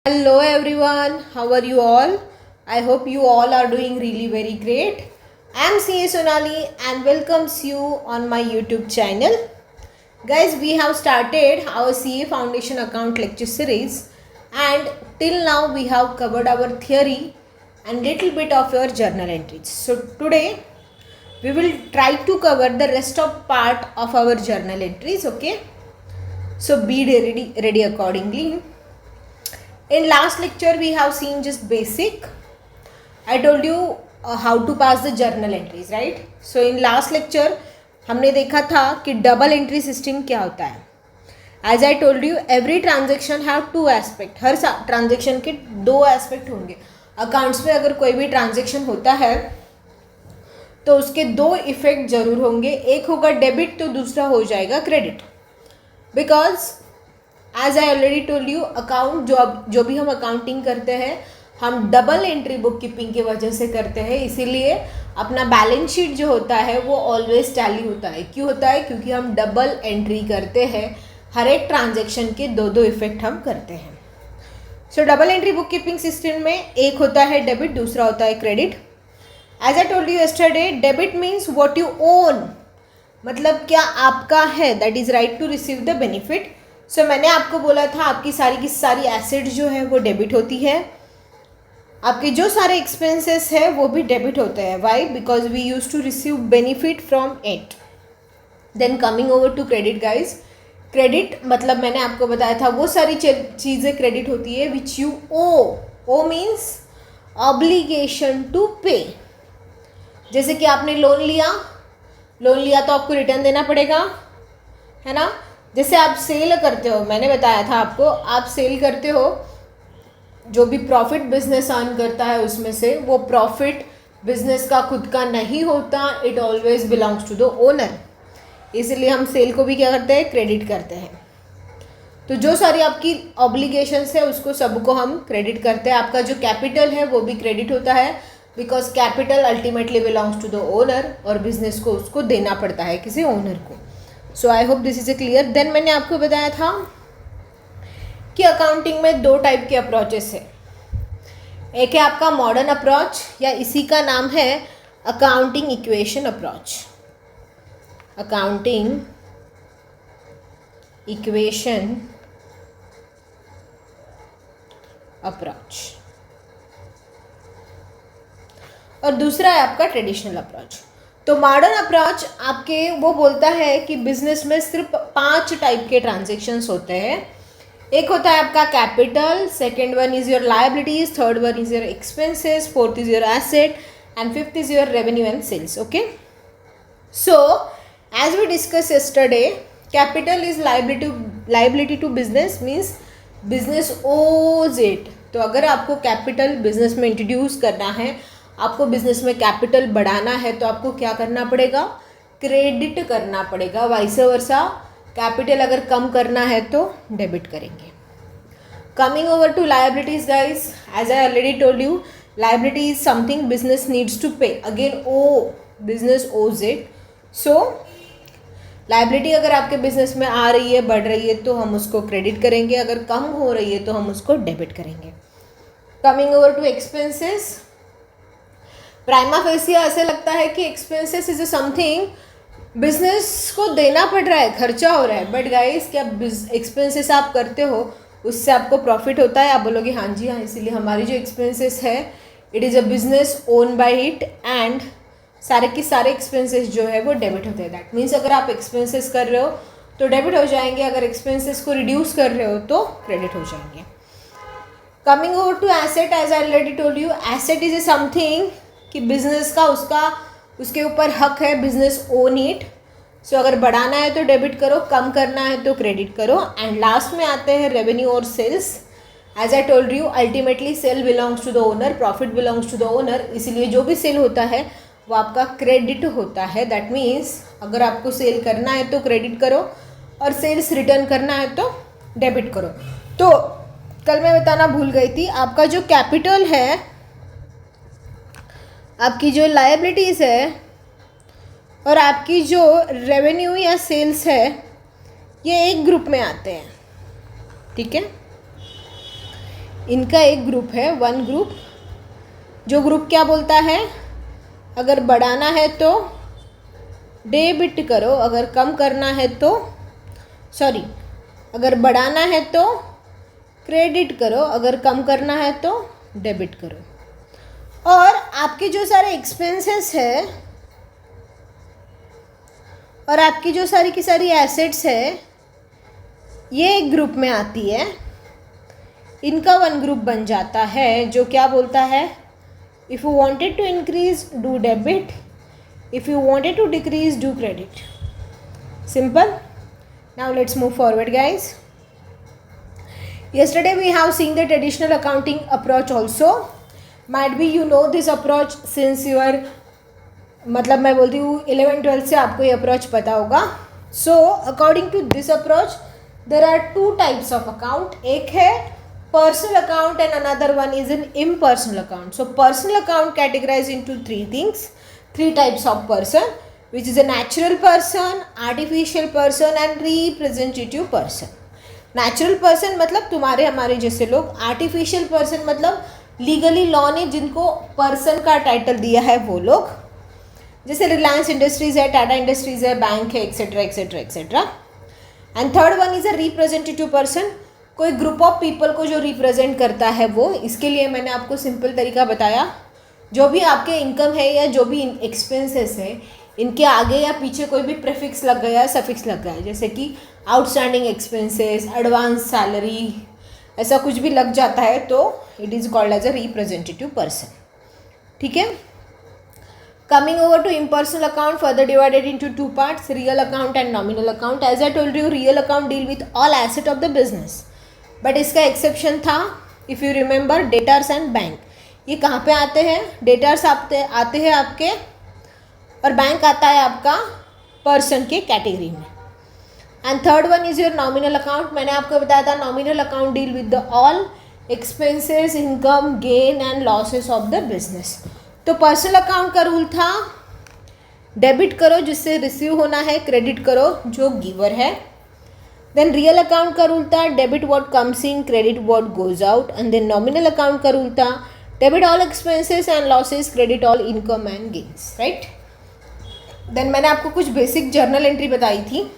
Hello everyone, how are you all? I hope you all are doing really very great. I am CA Sonali and welcomes you on my YouTube channel. Guys, we have started our CA Foundation account lecture series and till now we have covered our theory and little bit of your journal entries. So today we will try to cover the rest of part of our journal entries, okay? So be ready accordingly. In last lecture we have seen just basic. I told you how to pass the journal entries, right? So in last lecture हमने देखा था कि double entry system क्या होता है. As I told you every transaction have two aspect. हर transaction के दो एस्पेक्ट होंगे. अकाउंट्स में अगर कोई भी ट्रांजेक्शन होता है तो उसके दो इफेक्ट जरूर होंगे. एक होगा डेबिट तो दूसरा हो जाएगा credit. Because as I already told you account जो भी हम अकाउंटिंग करते हैं हम डबल एंट्री बुक कीपिंग की वजह से करते हैं. इसीलिए अपना बैलेंस शीट जो होता है वो ऑलवेज टैली होता है. क्यों होता है? क्योंकि हम डबल एंट्री करते हैं. हर एक ट्रांजेक्शन के दो इफेक्ट हम करते हैं. So double entry book keeping system में एक होता है डेबिट, दूसरा होता है credit. As I told you yesterday, debit means what you own, मतलब क्या आपका है, that is right to receive the benefit. So मैंने आपको बोला था आपकी सारी की सारी एसेट जो है वो डेबिट होती है. आपके जो सारे एक्सपेंसेस है वो भी डेबिट होते हैं. Why? Because we use to receive benefit from it. Then coming over to credit guys. Credit मतलब मैंने आपको बताया था वो सारी चीज़ें क्रेडिट होती है which you owe. Owe means obligation to pay. जैसे कि आपने लोन लिया तो आपको रिटर्न देना पड़ेगा, है ना. जैसे आप सेल करते हो, मैंने बताया था आपको, आप सेल करते हो, जो भी प्रॉफिट बिजनेस अर्न करता है उसमें से वो प्रॉफिट बिजनेस का खुद का नहीं होता. It always belongs to the owner. इसलिए हम सेल को भी क्या करते हैं? क्रेडिट करते हैं. तो जो सारी आपकी ऑब्लिगेशंस है उसको सबको हम क्रेडिट करते हैं. आपका जो कैपिटल है वो भी क्रेडिट होता है because capital ultimately belongs to the owner और बिजनेस को उसको देना पड़ता है किसी ओनर को. So I hope this is a clear. Then मैंने आपको बताया था कि अकाउंटिंग में दो टाइप के अप्रोचेस है. एक है आपका मॉडर्न अप्रोच या इसी का नाम है accounting equation approach. Accounting equation approach. और दूसरा है आपका ट्रेडिशनल अप्रोच. तो मॉडर्न अप्रोच आपके वो बोलता है कि बिजनेस में सिर्फ 5 टाइप के ट्रांजेक्शन्स होते हैं. एक होता है आपका capital, second one is your liabilities, third one is your expenses, fourth is your asset and fifth is your revenue and sales. Okay. So as we discuss yesterday, capital is liability to business means business owes it. तो अगर आपको capital business में introduce करना है, आपको business में capital बढ़ाना है तो आपको क्या करना पड़ेगा? क्रेडिट करना पड़ेगा. वाइस वर्सा कैपिटल अगर कम करना है तो डेबिट करेंगे. Coming over to liabilities guys, as I already told you, liability is something business needs to pay. Again owe, business owes it. So liability अगर आपके बिजनेस में आ रही है, बढ़ रही है तो हम उसको क्रेडिट करेंगे. अगर कम हो रही है तो हम उसको डेबिट करेंगे. Coming over to expenses, prima facie ऐसे लगता है कि एक्सपेंसेस इज समथिंग बिजनेस को देना पड़ रहा है, खर्चा हो रहा है. बट गाइस, क्या एक्सपेंसेस आप करते हो उससे आपको प्रॉफिट होता है? आप बोलोगे हाँ जी हाँ. इसीलिए हमारी जो एक्सपेंसेस है it is a business own by it and सारे के सारे एक्सपेंसेस जो है वो डेबिट होते हैं. दैट मीन्स अगर आप एक्सपेंसेस कर रहे हो तो डेबिट हो जाएंगे, अगर एक्सपेंसेस को रिड्यूस कर रहे हो तो क्रेडिट हो जाएंगे. Coming over to asset, as I already told you, asset is a something कि बिजनेस का उसके ऊपर हक है, बिजनेस ओन इट. सो अगर बढ़ाना है तो डेबिट करो, कम करना है तो क्रेडिट करो. एंड लास्ट में आते हैं रेवेन्यू और sales. As I told you, ultimately sale belongs to the owner, profit belongs to the owner. इसीलिए जो भी सेल होता है वो आपका क्रेडिट होता है. दैट मीन्स अगर आपको सेल करना है तो क्रेडिट करो और सेल्स रिटर्न करना है तो डेबिट करो. तो कल मैं बताना भूल गई थी, आपका जो कैपिटल है, आपकी जो लायबिलिटीज़ है और आपकी जो रेवेन्यू या सेल्स है ये एक ग्रुप में आते हैं. ठीक है. इनका एक ग्रुप है, वन ग्रुप, जो ग्रुप क्या बोलता है, अगर बढ़ाना है तो डेबिट करो, अगर कम करना है तो अगर बढ़ाना है तो क्रेडिट करो, अगर कम करना है तो डेबिट करो। और आपके जो सारे एक्सपेंसेस है और आपकी जो सारी की सारी एसेट्स है ये एक ग्रुप में आती है, इनका वन ग्रुप बन जाता है, जो क्या बोलता है, if you wanted to increase do debit, if you wanted to decrease do credit. Simple. Now let's move forward guys. Yesterday we have seen the traditional accounting approach also. Might be you know this approach since you are, मतलब मैं बोलती हूँ 11-12 से आपको ये approach पता होगा. So according to this approach there are two types of account. एक है personal account and another one is an impersonal account. So personal account categorized into three types of person, which is a natural person, artificial person and representative person. Natural person मतलब तुम्हारे हमारे जैसे लोग, artificial person मतलब legally law ने जिनको person का title दिया है वो लोग, जैसे रिलायंस इंडस्ट्रीज है, टाटा इंडस्ट्रीज है, बैंक है, etcetera etcetera etcetera. And third one is a representative person, कोई ग्रुप ऑफ पीपल को जो रिप्रेजेंट करता है वो. इसके लिए मैंने आपको सिंपल तरीका बताया, जो भी आपके इनकम है या जो भी एक्सपेंसेस है इनके आगे या पीछे कोई भी प्रीफिक्स लग गया, सफिक्स लग गया, जैसे कि आउटस्टैंडिंग एक्सपेंसेस, एडवांस सैलरी, ऐसा कुछ भी लग जाता है तो it is called as a representative person. ठीक है. Coming over to impersonal account, further divided into two parts, real account and nominal account. As I told you, real account deal with all asset of the business, but इसका exception था, if you remember, debtors and bank. ये कहाँ पे आते हैं? Debtors आते हैं आपके, और बैंक आता है आपका पर्सन के कैटेगरी में. And third one is your nominal account. मैंने आपको बताया था nominal account deal with the all expenses, income, gain and losses of the business. तो पर्सनल अकाउंट का रूल था डेबिट करो जिससे रिसीव होना है, क्रेडिट करो जो गिवर है. देन रियल अकाउंट का रूल था debit what comes in, credit what goes out. And then nominal account का रूल था debit all expenses and losses, credit all income and gains. Right. Then मैंने आपको कुछ बेसिक जर्नल एंट्री बताई थी.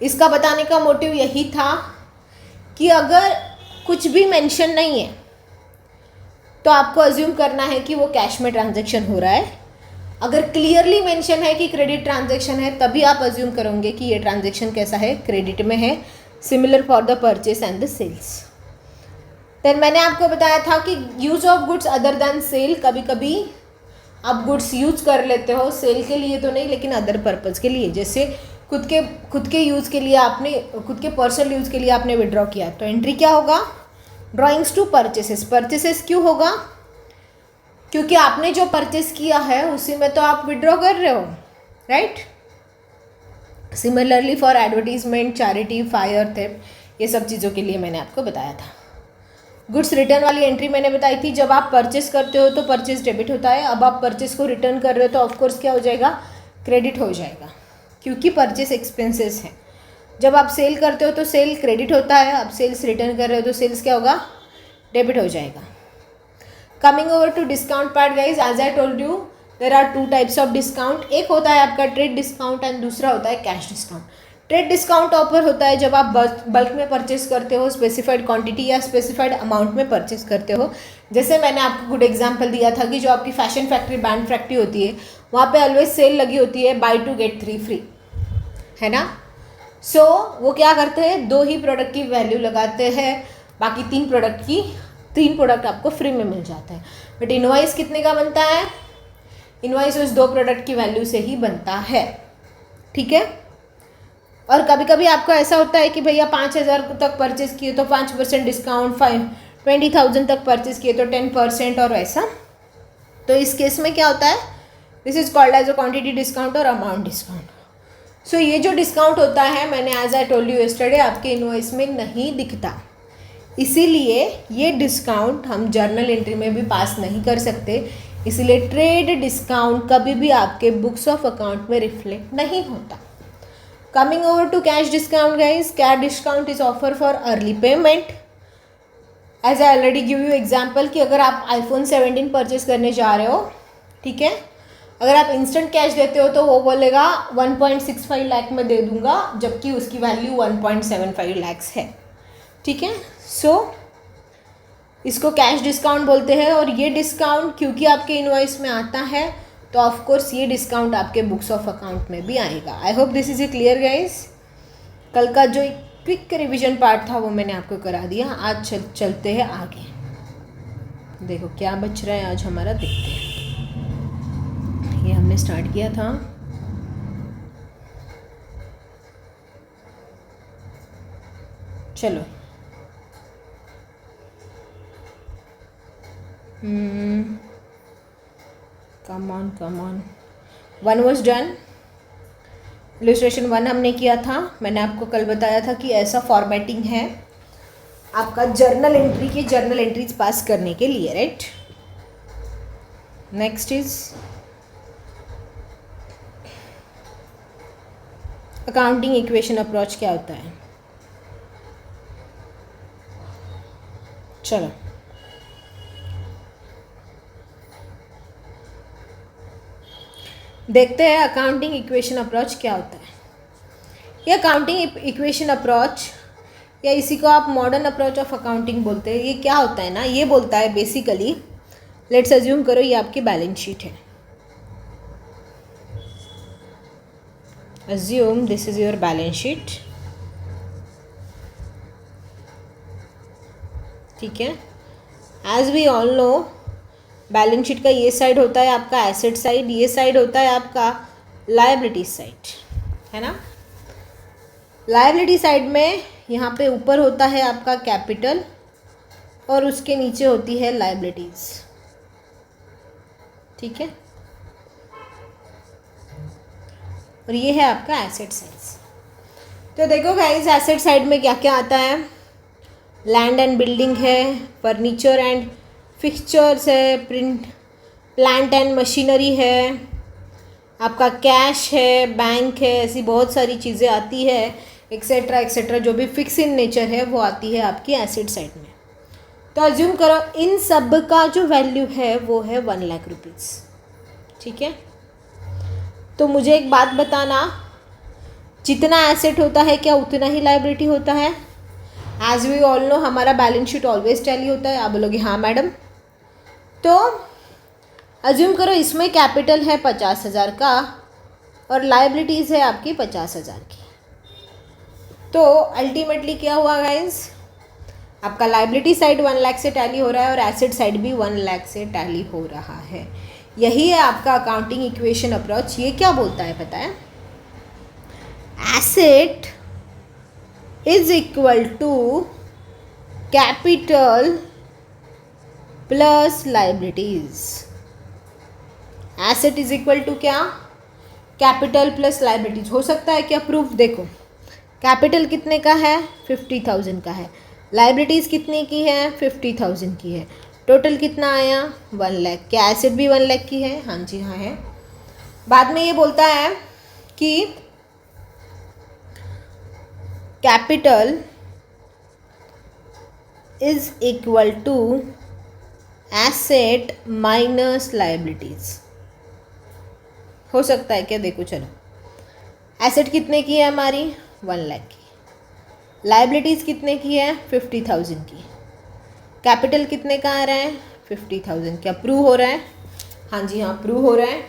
इसका बताने का मोटिव यही था कि अगर कुछ भी मेंशन नहीं है तो आपको अज्यूम करना है कि वो कैश में ट्रांजैक्शन हो रहा है. अगर क्लियरली मेंशन है कि क्रेडिट ट्रांजैक्शन है तभी आप अज्यूम करोगे कि ये ट्रांजैक्शन कैसा है, क्रेडिट में है. Similar for the purchase and the sales. Then मैंने आपको बताया था कि use of goods other than sale, कभी कभी आप गुड्स यूज कर लेते हो, सेल के लिए तो नहीं लेकिन अदर पर्पज़ के लिए, जैसे खुद के यूज़ के लिए आपने, खुद के पर्सनल यूज़ के लिए आपने विड्रॉ किया तो एंट्री क्या होगा? Drawings to purchases. परचेसेस क्यों होगा? क्योंकि आपने जो परचेस किया है उसी में तो आप विड्रॉ कर रहे हो. Right. Similarly for advertisement, charity, fire, theft, ये सब चीज़ों के लिए मैंने आपको बताया था. गुड्स रिटर्न वाली एंट्री मैंने बताई थी, जब आप परचेस करते हो तो परचेस डेबिट होता है. अब आप परचेस को रिटर्न कर रहे हो तो ऑफकोर्स क्या हो जाएगा? क्रेडिट हो जाएगा, क्योंकि परचेस एक्सपेंसेस हैं. जब आप सेल करते हो तो सेल क्रेडिट होता है, अब सेल्स रिटर्न कर रहे हो तो सेल्स क्या होगा? डेबिट हो जाएगा. Coming over to discount part guys, as I told you there are two types of discount. एक होता है आपका ट्रेड डिस्काउंट एंड दूसरा होता है cash discount. Trade discount offer होता है जब आप बल्क में परचेस करते हो, स्पेसिफाइड क्वांटिटी या स्पेसिफाइड अमाउंट में परचेस करते हो. जैसे मैंने आपको गुड एग्जांपल दिया था कि जो आपकी फैशन फैक्ट्री, बैंड फैक्ट्री होती है वहाँ पे ऑलवेज सेल लगी होती है, बाय 2 get 3 फ्री, है ना. सो वो क्या करते हैं, 2 ही प्रोडक्ट की वैल्यू लगाते हैं, बाकी 3 प्रोडक्ट आपको फ्री में मिल जाता है. बट इनवॉइस कितने का बनता है? इनवॉइस उस 2 प्रोडक्ट की वैल्यू से ही बनता है. ठीक है. और कभी कभी आपको ऐसा होता है कि भैया 5,000 तक परचेस किए तो 5% डिस्काउंट, 20,000 तक परचेस किए तो 10% और ऐसा. तो इस केस में क्या होता है? This is called as a quantity discount और अमाउंट डिस्काउंट. सो ये जो डिस्काउंट होता है, मैंने as I told you yesterday, आपके इनवॉइस में नहीं दिखता. इसीलिए ये डिस्काउंट हम जर्नल एंट्री में भी पास नहीं कर सकते. इसीलिए ट्रेड डिस्काउंट कभी भी आपके बुक्स ऑफ अकाउंट में रिफ्लेक्ट नहीं होता. Coming over to cash discount guys, cash discount is offer for early payment. As I already give you example कि अगर आप iPhone 17 परचेज करने जा रहे हो, ठीक है, अगर आप इंस्टेंट कैश देते हो तो वो बोलेगा 1.65 लाख में दे दूंगा, जबकि उसकी वैल्यू 1.75 लाख है, ठीक है। सो इसको कैश डिस्काउंट बोलते हैं। और ये डिस्काउंट क्योंकि आपके इनवॉइस में आता है तो ऑफ कोर्स ये डिस्काउंट आपके बुक्स ऑफ अकाउंट में भी आएगा। आई hope this is a clear guys. कल का जो क्विक रिवीजन पार्ट था वो मैंने आपको करा दिया। आज चलते हैं आगे। देखो क्या बच रहा है आज हमारा, देखते हैं। ये हमने स्टार्ट किया था चलो come on 1 was done. Illustration 1 हमने किया था। मैंने आपको कल बताया था कि ऐसा फॉर्मेटिंग है आपका जर्नल एंट्री के जर्नल एंट्रीज पास करने के लिए, right. Next is accounting equation approach क्या होता है। चलो देखते हैं अकाउंटिंग इक्वेशन अप्रोच क्या होता है। ये अकाउंटिंग इक्वेशन अप्रोच या इसी को आप मॉडर्न अप्रोच ऑफ अकाउंटिंग बोलते हैं। ये क्या होता है ना, ये बोलता है बेसिकली, लेट्स अज्यूम करो ये आपकी बैलेंस शीट है। Assume this is your balance sheet, ठीक है। As we all know balance sheet का ये साइड होता है आपका एसेट साइड, ये साइड होता है आपका लायबिलिटी साइड, है ना। लायबिलिटी साइड में यहाँ पे ऊपर होता है आपका कैपिटल और उसके नीचे होती है लायबिलिटीज, ठीक है। और ये है आपका एसेट साइड। तो देखो गाइस, एसेट साइड में क्या क्या आता है। लैंड एंड बिल्डिंग है, फर्नीचर एंड फिक्सचर्स है, प्लांट एंड मशीनरी है, आपका कैश है, बैंक है, ऐसी बहुत सारी चीज़ें आती है, एक्सेट्रा एक्सेट्रा, जो भी फिक्स इन नेचर है वो आती है आपकी एसेट साइड में। तो अज्यूम करो इन सब का जो वैल्यू है वो है 1 लाख रुपीज़, ठीक है। तो मुझे एक बात बताना, जितना एसेट होता है क्या उतना ही लायबिलिटी होता है। एज वी ऑल नो हमारा बैलेंस शीट ऑलवेज टैली होता है। आप बोलोगे हाँ मैडम। तो अज्यूम करो इसमें कैपिटल है 50,000 का और लायबिलिटीज़ है आपकी 50,000 की। तो अल्टीमेटली क्या हुआ गाइस, आपका लायबिलिटी साइड 1 लाख से टैली हो रहा है और एसेट साइड भी 1 लाख से टैली हो रहा है। यही है आपका अकाउंटिंग इक्वेशन अप्रोच। ये क्या बोलता है पता है, asset is equal to capital plus liabilities. Asset is equal to क्या, कैपिटल प्लस लायबिलिटीज। हो सकता है क्या प्रूफ, देखो कैपिटल कितने का है 50,000 का है, लायबिलिटीज़ कितने की है 50,000 की है, टोटल कितना आया 1 लाख। क्या एसेट भी 1 लाख की है, हाँ जी हाँ है। बाद में ये बोलता है कि capital is equal to asset minus liabilities. हो सकता है क्या, देखो चलो, एसेट कितने की है हमारी 1 लाख की, लायबिलिटीज़ कितने की है 50,000 की, कैपिटल कितने का आ रहा है 50,000। क्या प्रूव हो रहा है, हाँ जी हाँ प्रूव हो रहा है।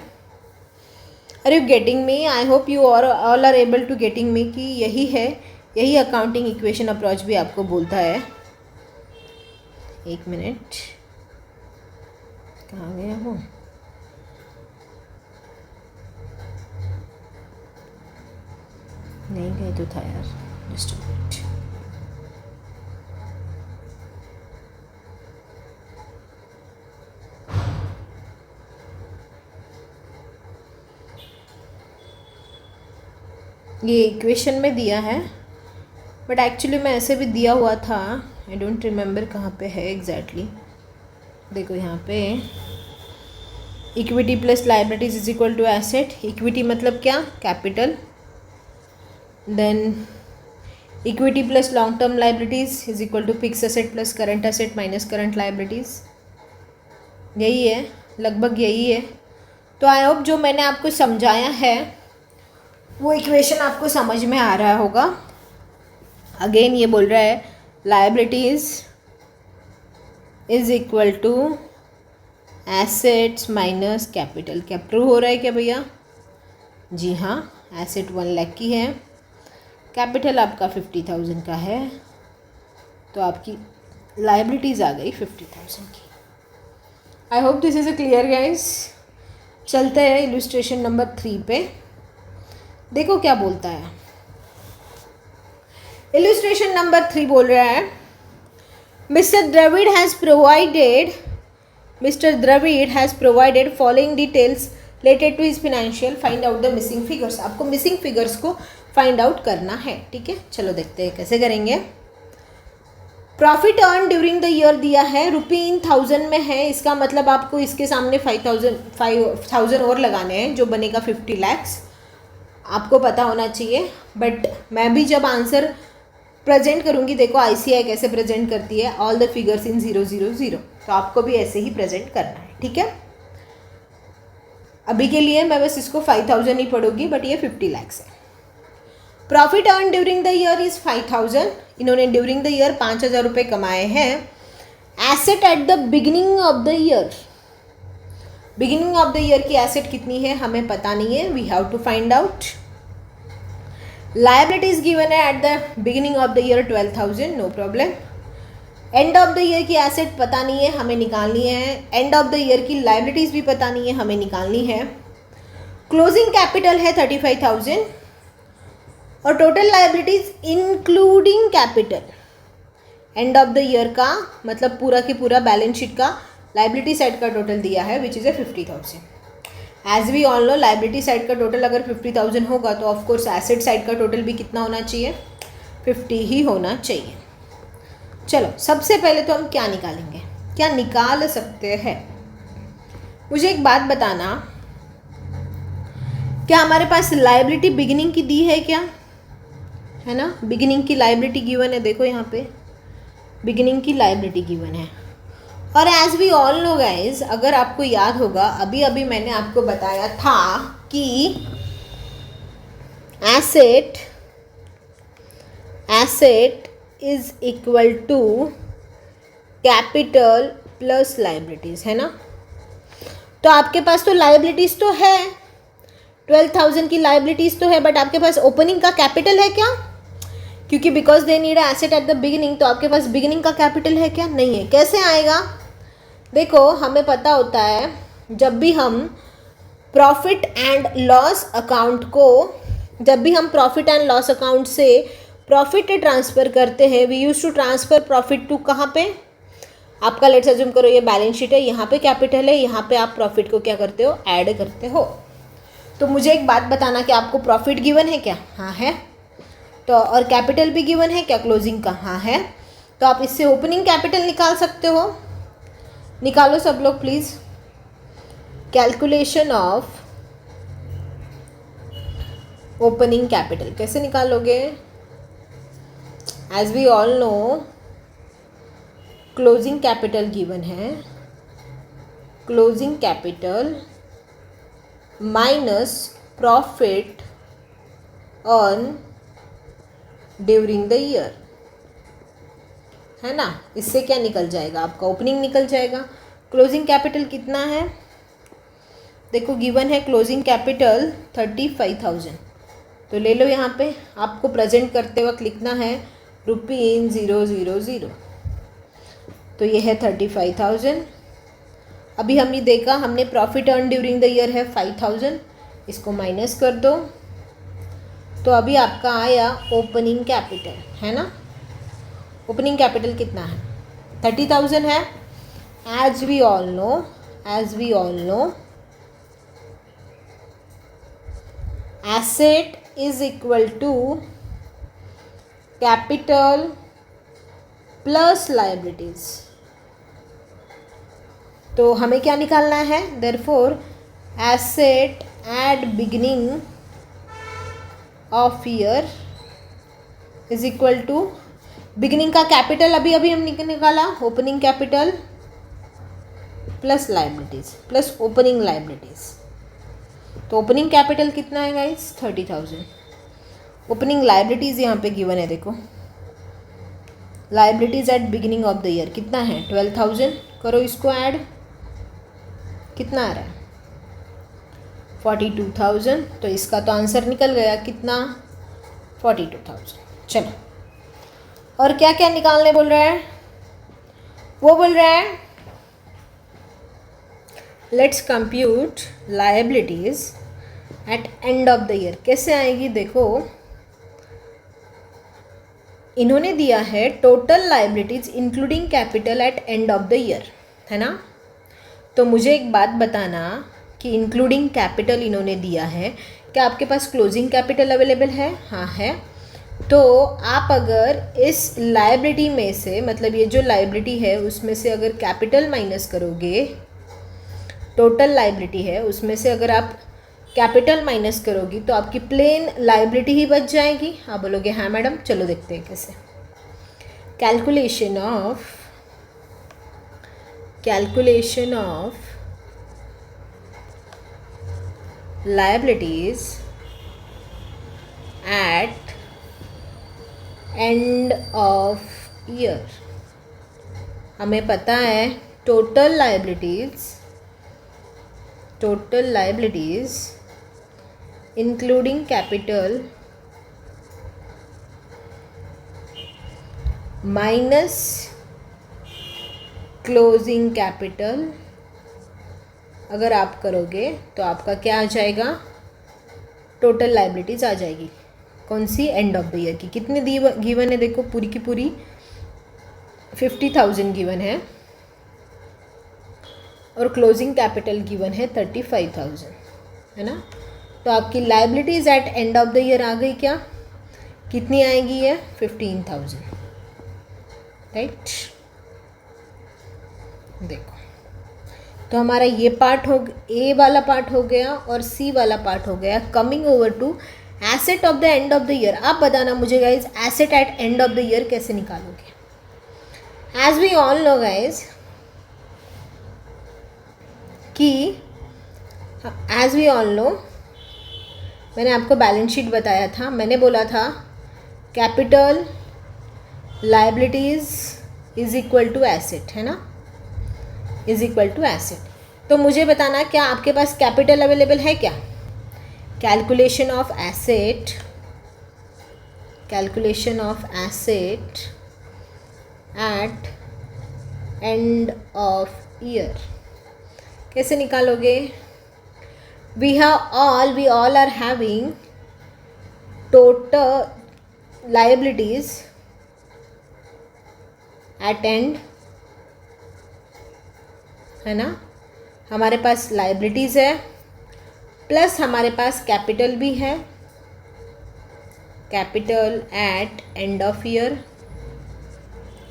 Are you getting me, I hope you all are able to getting me कि यही है, यही अकाउंटिंग इक्वेशन अप्रोच भी आपको बोलता है। एक मिनट, कहाँ गया वो, नहीं गए तो था यार, जस्ट अ मिनट। ये इक्वेशन में दिया है बट एक्चुअली मैं ऐसे भी दिया हुआ था, आई डोंट रिमेम्बर कहाँ पे है एग्जैक्टली। देखो यहाँ पे equity plus liabilities is equal to asset. Equity मतलब क्या, capital, then equity plus long term liabilities is equal to fix asset plus current asset minus current liabilities, यही है, लगभग यही है। तो आई होप जो मैंने आपको समझाया है वो इक्वेशन आपको समझ में आ रहा होगा। अगेन ये बोल रहा है liabilities is equal to assets minus capital. क्या प्रूव हो रहा है क्या भैया? जी हाँ, एसेट 1 लाख की है, कैपिटल आपका 50,000 का है, तो आपकी लाइबिलिटीज़ आ गई 50,000 की। आई hope this is a clear guys. चलते हैं इलस्ट्रेशन नंबर 3 पे, देखो क्या बोलता है। इलस्ट्रेशन नंबर 3 बोल रहा है mister Dravid has provided following details related to his financial, find out the missing figures. आपको मिसिंग फिगर्स को फाइंड आउट करना है, ठीक है। चलो देखते हैं कैसे करेंगे। Profit earn during the year दिया है, रुपी इन 1000 में है, इसका मतलब आपको इसके सामने 5,000 और लगाने हैं, जो बनेगा 50 lakhs। आपको पता होना चाहिए, बट मैं भी जब आंसर प्रेजेंट करूँगी, देखो ICI कैसे प्रेजेंट करती है, ऑल द फिगर्स इन 000, तो आपको भी ऐसे ही प्रेजेंट करना है, ठीक है। अभी के लिए मैं बस इसको 5,000 ही पढ़ूंगी, बट ये 50 lakhs है। Profit earn during the year is 5,000, इन्होंने ड्यूरिंग द ईयर 5,000 रुपये कमाए हैं। Asset at the beginning of the year, beginning of the year की एसेट कितनी है हमें पता नहीं है, we have to find out. Liabilities given है at the beginning of the year 12,000, no problem. End of the year की asset पता नहीं है, हमें निकालनी है। एंड ऑफ द ईयर की लायबिलिटीज भी पता नहीं है, हमें निकालनी है। क्लोजिंग कैपिटल है 35,000 और total liabilities including capital end of the year का मतलब पूरा की पूरा बैलेंस शीट का लायबिलिटी साइड का टोटल दिया है which is a 50,000। As we all know liability side का टोटल अगर 50,000 होगा तो ऑफकोर्स एसेट साइड का टोटल भी कितना होना चाहिए, 50 ही होना चाहिए। चलो सबसे पहले तो हम क्या निकालेंगे, क्या निकाल सकते हैं। मुझे एक बात बताना, क्या हमारे पास लायबिलिटी बिगिनिंग की दी है क्या, है ना। बिगिनिंग की लायबिलिटी गिवन है, देखो यहाँ पे बिगिनिंग की लायबिलिटी गिवन है। और as we all know guys, अगर आपको याद होगा अभी अभी मैंने आपको बताया था कि asset is equal to capital plus liabilities, है ना। तो आपके पास तो लायबिलिटीज तो है, 12,000 की लायबिलिटीज तो है, बट आपके पास ओपनिंग का कैपिटल है क्या, क्योंकि because they need asset at the beginning, तो आपके पास बिगिनिंग का कैपिटल है क्या, नहीं है। कैसे आएगा, देखो हमें पता होता है जब भी हम प्रॉफिट एंड लॉस अकाउंट को, जब भी हम प्रॉफिट एंड लॉस अकाउंट से प्रॉफिट ट्रांसफ़र करते हैं, we use to transfer profit to कहाँ पे, आपका लेट्स अज्यूम करो ये बैलेंस शीट है, यहाँ पे कैपिटल है, यहाँ पे आप प्रॉफिट को क्या करते हो, ऐड करते हो। तो मुझे एक बात बताना कि आपको प्रॉफिट गिवन है क्या, हाँ है, तो और कैपिटल भी गिवन है क्या, क्लोजिंग का, हाँ है। तो आप इससे ओपनिंग कैपिटल निकाल सकते हो, निकालो सब लोग please. Calculation of opening capital कैसे निकालोगे, as we all know closing capital given है, closing capital minus profit earn during the year, है ना। इससे क्या निकल जाएगा, आपका ओपनिंग निकल जाएगा। क्लोजिंग कैपिटल कितना है, देखो गिवन है क्लोजिंग कैपिटल 35,000, तो ले लो यहाँ पे, आपको प्रेजेंट करते वक्त लिखना है रुपी इन 000, तो ये है 35,000। अभी हमने देखा, हमने profit earn during the year है 5,000, इसको माइनस कर दो, तो अभी आपका आया ओपनिंग कैपिटल, है ना। ओपनिंग कैपिटल कितना है, 30,000 है। As we all know asset is equal to capital plus liabilities, तो हमें क्या निकालना है, therefore asset at beginning of year is equal to beginning का कैपिटल अभी अभी हम निकाला, opening capital plus liabilities plus opening liabilities. तो ओपनिंग कैपिटल कितना है गाइस? 30,000। ओपनिंग लाइबिलिटीज यहाँ पे गिवन है, देखो liabilities eight beginning of the year कितना है? 12,000। करो इसको ऐड, कितना आ रहा है? 42,000। तो इसका तो आंसर निकल गया, कितना? 42,000। चलो, और क्या क्या निकालने बोल रहा है? वो बोल रहा है let's compute liabilities at end of the year. कैसे आएगी? देखो, इन्होंने दिया है total liabilities including capital at end of the year, है ना? तो मुझे एक बात बताना कि इंक्लूडिंग कैपिटल इन्होंने दिया है, क्या आपके पास क्लोजिंग कैपिटल अवेलेबल है? हाँ है। तो आप अगर इस लायबिलिटी में से, मतलब ये जो लायबिलिटी है उसमें से अगर कैपिटल माइनस करोगे, टोटल लायबिलिटी है उसमें से अगर आप कैपिटल माइनस करोगी तो आपकी प्लेन लायबिलिटी ही बच जाएगी। आप बोलोगे हाँ मैडम, चलो देखते हैं कैसे। Calculation of liabilities at end of year। हमें पता है total liabilities including capital minus closing capital अगर आप करोगे तो आपका क्या आ जाएगा? टोटल लायबिलिटीज आ जाएगी। कौन सी? एंड ऑफ द ईयर की। कितने गिवन है? देखो पूरी की पूरी 50,000 गिवन है और क्लोजिंग कैपिटल गिवन है 35,000, है ना? तो आपकी liabilities at end of the year आ गई क्या? कितनी आएगी ये? 15,000, राइट? देखो, तो हमारा ये पार्ट हो, ए वाला पार्ट हो गया और सी वाला पार्ट हो गया। Coming over to asset of the end of the year. आप बताना मुझे guys, asset at end of the year कैसे निकालोगे? As we all know guys कि एज वी ऑल नो, मैंने आपको बैलेंस शीट बताया था, मैंने बोला था capital liabilities is equal to asset, है ना? Is equal to asset. तो मुझे बताना क्या आपके पास कैपिटल अवेलेबल है क्या? Calculation of asset at end of year कैसे निकालोगे? We all are having total liabilities at end, है ना? हमारे पास लायबिलिटीज़ है प्लस हमारे पास कैपिटल भी है, capital at end of year.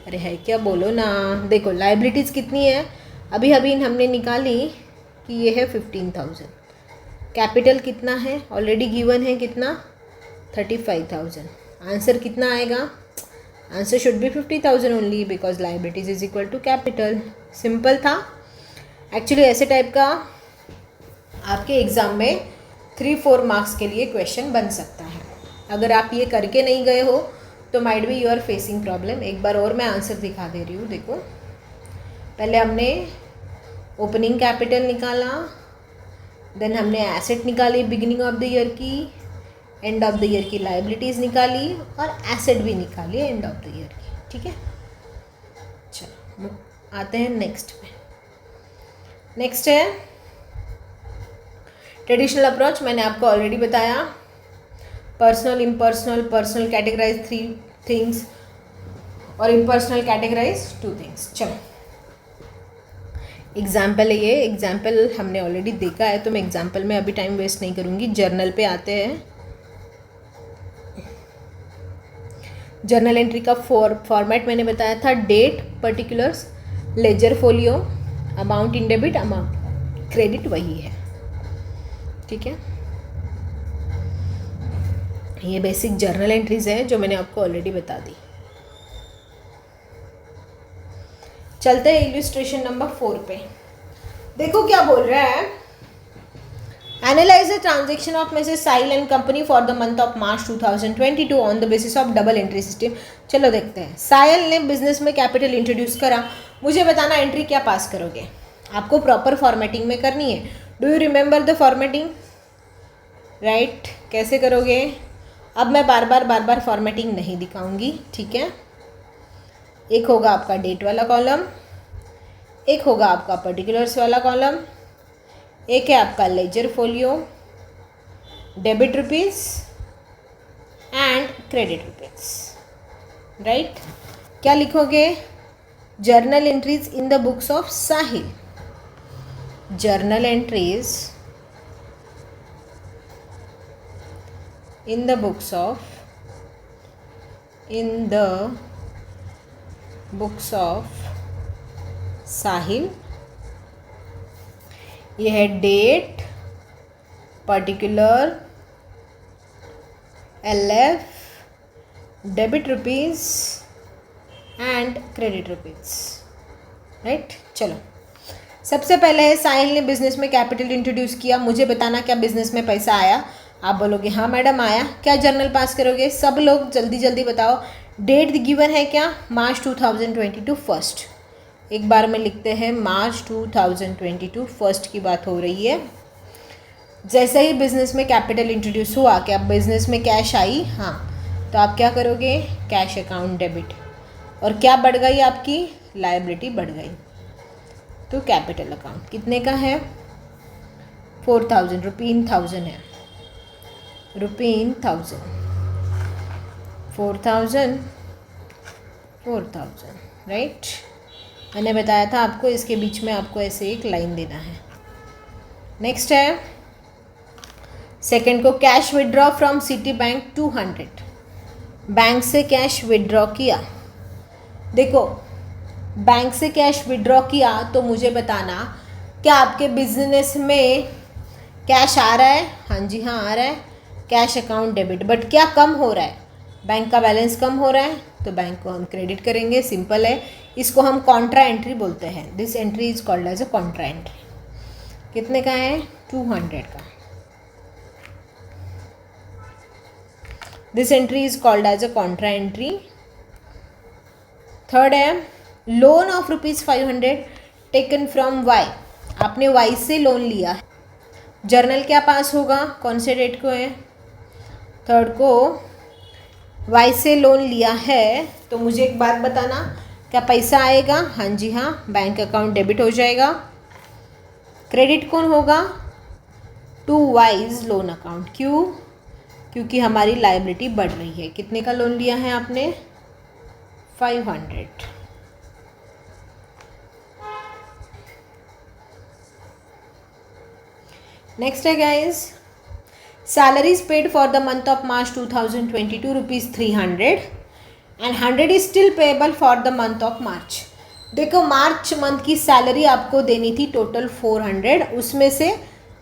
अरे है क्या, बोलो ना। देखो लायबिलिटीज़ कितनी है? अभी अभी हमने निकाली कि ये है 15,000। कैपिटल कितना है? ऑलरेडी गिवन है, कितना? 35,000। आंसर कितना आएगा? Answer should be 50,000 only because liabilities is equal to capital. Simple था। एक्चुअली ऐसे टाइप का आपके एग्ज़ाम में 3-4 मार्क्स के लिए क्वेश्चन बन सकता है। अगर आप ये करके नहीं गए हो तो might be you are facing problem. एक बार और मैं आंसर दिखा दे रही हूँ। देखो, पहले हमने ओपनिंग कैपिटल निकाला, देन हमने एसेट निकाली बिगिनिंग ऑफ द ईयर की, एंड ऑफ द ईयर की लायबिलिटीज़ निकाली और एसेट भी निकाली एंड ऑफ द ईयर की। ठीक है, चलो आते हैं नेक्स्ट पे। नेक्स्ट है ट्रेडिशनल अप्रोच। मैंने आपको ऑलरेडी बताया, personal, impersonal, personal categorize 3 things और इम्पर्सनल कैटेगराइज 2 थिंग्स। चलो एग्जाम्पल है ये, एग्जाम्पल हमने ऑलरेडी देखा है तो मैं एग्जाम्पल में अभी टाइम वेस्ट नहीं करूँगी। जर्नल पे आते हैं। जर्नल एंट्री का फॉर्मेट मैंने बताया था, date, particulars, ledger folio, amount in debit, amount credit, वही है। ठीक है, ये बेसिक जर्नल एंट्रीज है जो मैंने आपको ऑलरेडी बता दी। चलते हैं इलस्ट्रेशन नंबर 4 पे। देखो क्या बोल रहा है, analyse the transaction of Mrs Sahil and company for the month of March 2022 on the basis of double entry system. चलो देखते हैं। साहिल ने बिजनेस में कैपिटल इंट्रोड्यूस करा, मुझे बताना एंट्री क्या पास करोगे। आपको प्रॉपर फॉर्मेटिंग में करनी है। Do you remember the formatting? Right, कैसे करोगे? अब मैं बार बार फॉर्मेटिंग नहीं दिखाऊंगी, ठीक है। एक होगा आपका डेट वाला कॉलम, एक होगा आपका पर्टिकुलर्स वाला कॉलम, एक है आपका ledger folio, debit rupees and credit rupees. Right, क्या लिखोगे? Journal entries in the books of Sahil. Journal entries in the books of Sahil. ये है date, particular, LF, debit rupees and credit rupees. Right, चलो सबसे पहले साहिल ने बिजनेस में कैपिटल इंट्रोड्यूस किया, मुझे बताना क्या बिजनेस में पैसा आया। आप बोलोगे हाँ मैडम आया। क्या जर्नल पास करोगे? सब लोग जल्दी जल्दी बताओ। डेट गिवन है क्या? मार्च 2022 फर्स्ट। एक बार में लिखते हैं मार्च 2022 फर्स्ट की बात हो रही है। जैसे ही बिजनेस में कैपिटल इंट्रोड्यूस हुआ, क्या बिजनेस में कैश आई? हाँ, तो आप क्या करोगे? Cash account debit. और क्या बढ़ गई? आपकी लायबिलिटी बढ़ गई। तो कैपिटल अकाउंट कितने का है? 4000 रुपीन 1000 है, रुपीन 1000, 4000 राइट। मैंने बताया था आपको इसके बीच में आपको ऐसे एक लाइन देना है। नेक्स्ट है सेकंड को, cash withdraw from city bank 200। Bank से कैश विड्रॉ किया। देखो, बैंक से कैश विड्रॉ किया तो मुझे बताना क्या आपके बिजनेस में कैश आ रहा है? हाँ जी हाँ आ रहा है, कैश अकाउंट डेबिट। बट क्या कम हो रहा है? बैंक का बैलेंस कम हो रहा है, तो बैंक को हम क्रेडिट करेंगे। सिंपल है, इसको हम कॉन्ट्रा एंट्री बोलते हैं। This entry is called as a contra entry. कितने का है? 200 का। This entry is called as a contra entry. Third है loan of ₹500 taken from Y. आपने वाई से लोन लिया। जर्नल क्या पास होगा? कौन से डेट को है? थर्ड को वाई से लोन लिया है, तो मुझे एक बात बताना, क्या पैसा आएगा? हाँ जी हाँ, बैंक अकाउंट डेबिट हो जाएगा। क्रेडिट कौन होगा? To wise loan account. क्यों? क्योंकि हमारी लायबिलिटी बढ़ रही है। कितने का लोन लिया है आपने? 500। नेक्स्ट है guys, salaries paid for the month of March 2022 rupees 300 and 100 is still payable for the month of March। देखो, मार्च मंथ की सैलरी आपको देनी थी टोटल 400, उसमें से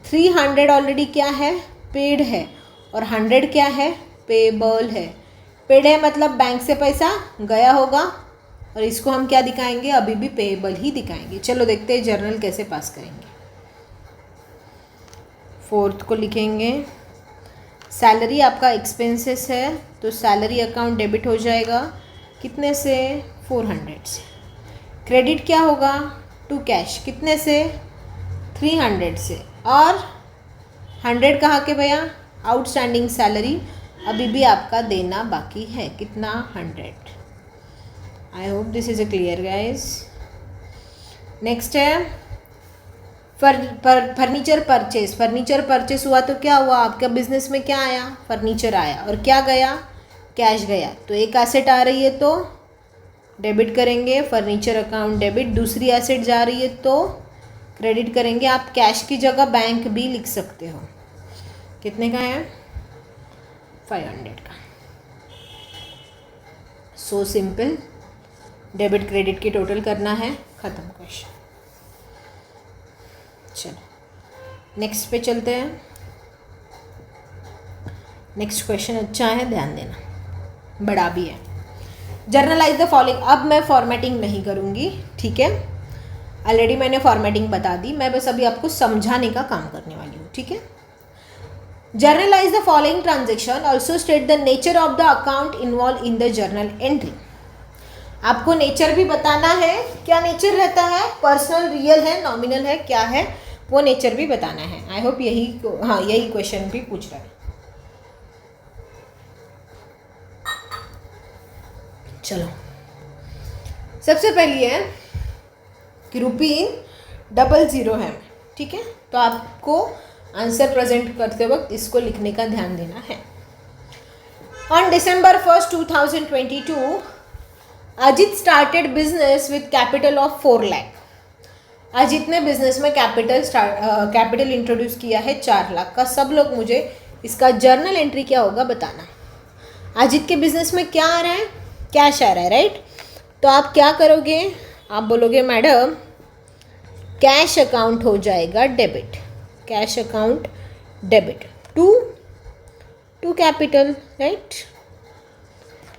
300 ऑलरेडी क्या है? पेड है, और 100 क्या है? पेबल है। पेड है मतलब बैंक से पैसा गया होगा, और इसको हम क्या दिखाएंगे? अभी भी पेबल ही दिखाएंगे। चलो देखते हैं जर्नल कैसे पास करेंगे। फोर्थ को लिखेंगे, सैलरी आपका एक्सपेंसेस है, तो सैलरी अकाउंट डेबिट हो जाएगा। कितने से? 400 से। क्रेडिट क्या होगा? To cash. कितने से? 300 से। और 100 कहाँ के भैया? आउटस्टैंडिंग सैलरी अभी भी आपका देना बाकी है। कितना? 100। आई hope this is a clear guys. Next है फर्नीचर परचेज। फर्नीचर परचेस हुआ तो क्या हुआ? आपका बिजनेस में क्या आया? फर्नीचर आया। और क्या गया? कैश गया। तो एक एसेट आ रही है तो डेबिट करेंगे, फर्नीचर अकाउंट डेबिट। दूसरी एसेट जा रही है तो क्रेडिट करेंगे। आप कैश की जगह बैंक भी लिख सकते हो। कितने का है? 500 का। सो सिंपल, डेबिट क्रेडिट की टोटल करना है, ख़त्म क्वेश्चन। चलो नेक्स्ट पे चलते हैं। नेक्स्ट क्वेश्चन अच्छा है, ध्यान देना, बड़ा भी है। Generalized the following. अब मैं फॉर्मेटिंग नहीं करूँगी, ठीक है, ऑलरेडी मैंने फॉर्मेटिंग बता दी, मैं बस अभी आपको समझाने का काम करने वाली हूँ, ठीक है। Generalized the following transaction, also state the nature of the account involve in the journal entry. आपको नेचर भी बताना है, क्या नेचर रहता है, पर्सनल, रियल है, नॉमिनल है, क्या है, वो नेचर भी बताना है। आई होप यही, हाँ यही क्वेश्चन भी पूछ रहा है। चलो, सबसे पहली है कि ₹00 है, ठीक है, तो आपको आंसर प्रेजेंट करते वक्त इसको लिखने का ध्यान देना है। On December 1st, 2022 Ajit started business with capital of 4 lakh. Ajit ने बिजनेस में कैपिटल इंट्रोड्यूस किया है 4 लाख का। सब लोग मुझे इसका जर्नल एंट्री क्या होगा बताना। अजित के बिजनेस में क्या आ रहा है, कैश आ रहा है, राइट। तो आप क्या करोगे, आप बोलोगे मैडम कैश अकाउंट हो जाएगा debit, cash account debit to capital, right.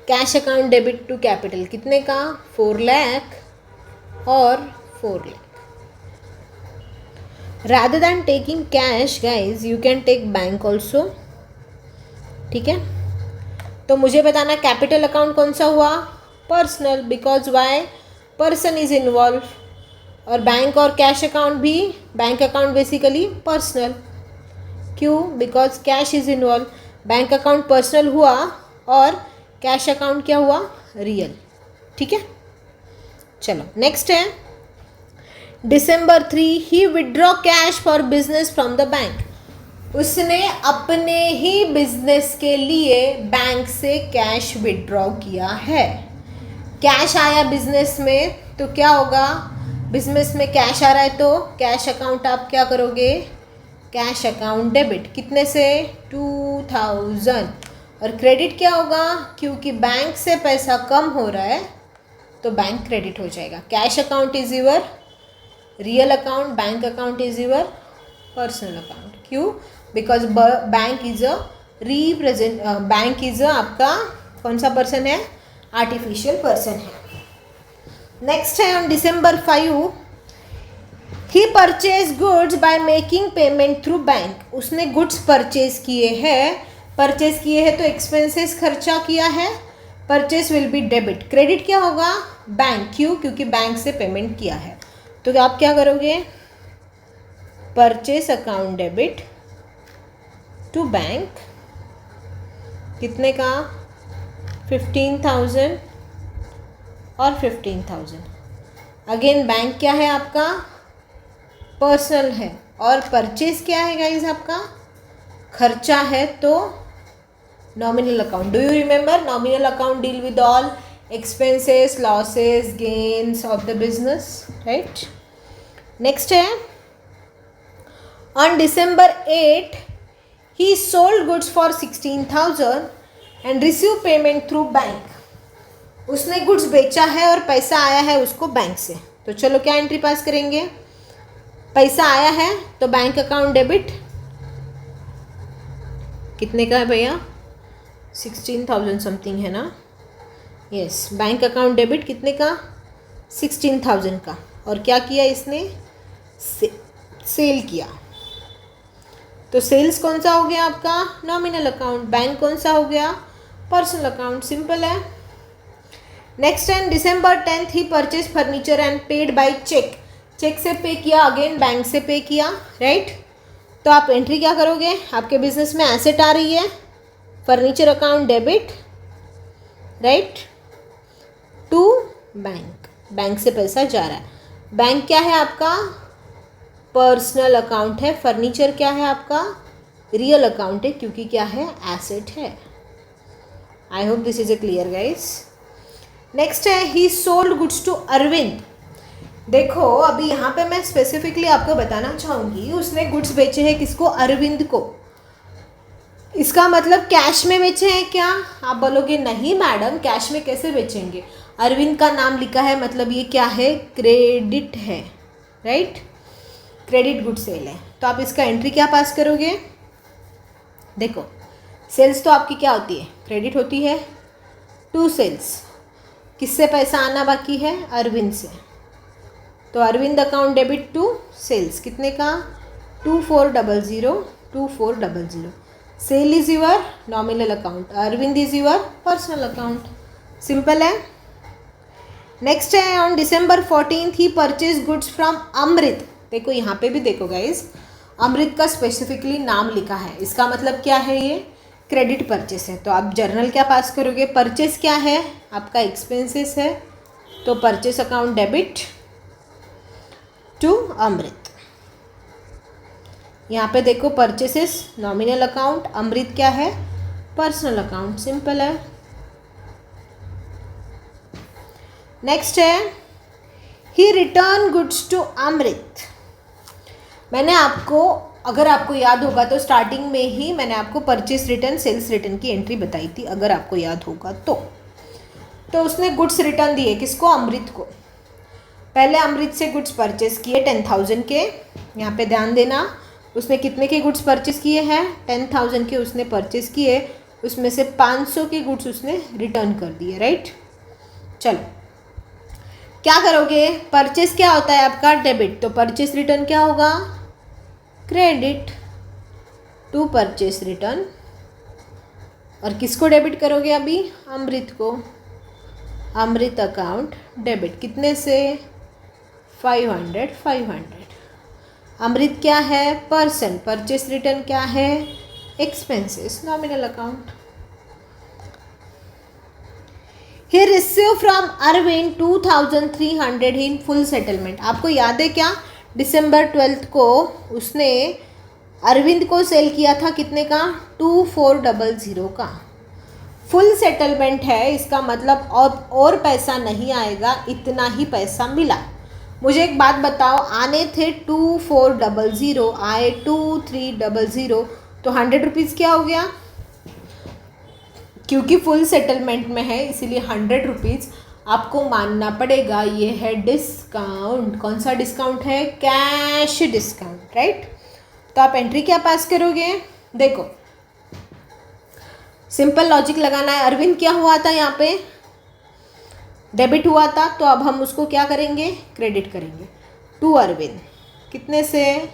Cash account debit to capital कितने का, 4 लाख और 4 lakh. rather than taking cash guys you can take bank also, ठीक है। तो मुझे बताना कैपिटल अकाउंट कौन सा हुआ, personal, because why, person is involve. और बैंक और कैश अकाउंट भी, बैंक अकाउंट बेसिकली पर्सनल, क्यों, because cash is involve. Bank account personal हुआ और कैश अकाउंट क्या हुआ, रियल, ठीक है। चलो नेक्स्ट है December 3 he withdraw cash for business from the bank. उसने अपने ही बिजनेस के लिए बैंक से कैश विड्रॉ किया है। कैश आया बिजनेस में तो क्या होगा, बिजनेस में कैश आ रहा है तो कैश अकाउंट आप क्या करोगे, कैश अकाउंट डेबिट, कितने से, 2000। और क्रेडिट क्या होगा, क्योंकि बैंक से पैसा कम हो रहा है तो बैंक क्रेडिट हो जाएगा। Cash account is your real account, bank account is your personal account, क्यों, because bank is a represent, bank is आपका कौन सा पर्सन है, आर्टिफिशियल पर्सन है। नेक्स्ट है on December 5 he purchase goods by making payment through bank. उसने goods purchase किए हैं तो एक्सपेंसेस खर्चा किया है, purchase will be debit. Credit क्या होगा, बैंक, क्यों, क्योंकि बैंक से पेमेंट किया है। तो आप क्या करोगे, purchase account debit to bank, कितने का, 15,000 और 15,000। अगेन बैंक क्या है आपका, पर्सनल है, और परचेस क्या है गाइज आपका, खर्चा है, तो nominal account. Do you remember, nominal account deal with all expenses, losses, gains of the business, right? Next है on December 8 he sold goods for 16,000 and received payment through bank। उसने goods बेचा है और पैसा आया है उसको बैंक से। तो चलो क्या एंट्री पास करेंगे, पैसा आया है तो बैंक अकाउंट डेबिट, कितने का है भैया, 16,000 समथिंग है ना, यस, बैंक अकाउंट डेबिट कितने का, 16,000 का। और क्या किया इसने, सेल किया। तो सेल्स कौन सा हो गया आपका, नॉमिनल अकाउंट। बैंक कौन सा हो गया, पर्सनल अकाउंट, सिंपल है। नेक्स्ट है December 10 ही purchase furniture and paid by cheque. Cheque से पे किया, अगेन बैंक से पे किया, राइट। तो आप एंट्री क्या करोगे, आपके बिजनेस में एसेट आ रही है, furniture account debit, right, to bank, bank से पैसा जा रहा है। बैंक क्या है आपका, पर्सनल अकाउंट है, फर्नीचर क्या है आपका, रियल अकाउंट है, क्योंकि क्या है, एसेट है। I hope this is a clear guys. Next है he sold goods to Arvind. देखो अभी यहाँ पे मैं स्पेसिफिकली आपको बताना चाहूँगी, उसने गुड्स बेचे हैं किसको, अरविंद को। इसका मतलब कैश में बेचे हैं क्या, आप बोलोगे नहीं मैडम कैश में कैसे बेचेंगे, अरविंद का नाम लिखा है, मतलब ये क्या है, क्रेडिट है, राइट, क्रेडिट गुड सेल है। तो आप इसका एंट्री क्या पास करोगे, देखो सेल्स तो आपकी क्या होती है, क्रेडिट होती है टू सेल्स। किससे पैसा आना बाकी है, अरविंद से, तो Arvind account debit to sales, कितने का 2400। Sale is your nominal account, Arvind is your personal account, simple है। नेक्स्ट है on December 14th he purchase goods from Amrit. देखो यहाँ पे भी देखो गाइज, अमृत का स्पेसिफिकली नाम लिखा है, इसका मतलब क्या है, ये क्रेडिट परचेस है। तो आप जर्नल क्या पास करोगे, परचेस क्या है आपका, एक्सपेंसेस है, तो परचेस अकाउंट डेबिट टू अमृत। यहाँ पे देखो परचेसेस नॉमिनल अकाउंट, अमृत क्या है, पर्सनल अकाउंट, सिंपल है। नेक्स्ट है ही रिटर्न गुड्स टू अमृत। मैंने आपको, अगर आपको याद होगा तो स्टार्टिंग में ही मैंने आपको परचेस रिटर्न सेल्स रिटर्न की एंट्री बताई थी, अगर आपको याद होगा तो उसने गुड्स रिटर्न दिए किसको, अमृत को। पहले अमृत से गुड्स परचेस किए 10,000 के, यहाँ पे ध्यान देना, उसने कितने के गुड्स परचेस किए हैं, 10,000 के उसने परचेस किए, उसमें से 500 के गुड्स उसने रिटर्न कर दिए, राइट। चलो क्या करोगे, परचेस क्या होता है आपका, डेबिट, तो परचेस रिटर्न क्या होगा, क्रेडिट टू परचेस रिटर्न। और किसको डेबिट करोगे अभी, अमृत को, अमृत अकाउंट डेबिट, कितने से 500। अमृत क्या है, पर्सन, परचेस रिटर्न क्या है, एक्सपेंसेस, नॉमिनल अकाउंट। ही receive from Arvind 2,300 in full settlement. आपको याद है क्या, December 12 को उसने अरविंद को सेल किया था कितने का, 2400 का। फुल सेटलमेंट है, इसका मतलब और पैसा नहीं आएगा, इतना ही पैसा मिला। मुझे एक बात बताओ, आने थे 2400, आए 2300, तो 100 रुपीज़ क्या हो गया, क्योंकि फुल सेटलमेंट में है इसीलिए 100 रुपीज़ आपको मानना पड़ेगा। ये है डिस्काउंट, कौन सा डिस्काउंट है, कैश डिस्काउंट, राइट। तो आप एंट्री क्या पास करोगे, देखो सिंपल लॉजिक लगाना है। अरविंद क्या हुआ था, यहाँ पे डेबिट हुआ था, तो अब हम उसको क्या करेंगे, क्रेडिट करेंगे टू अरविंद, कितने से,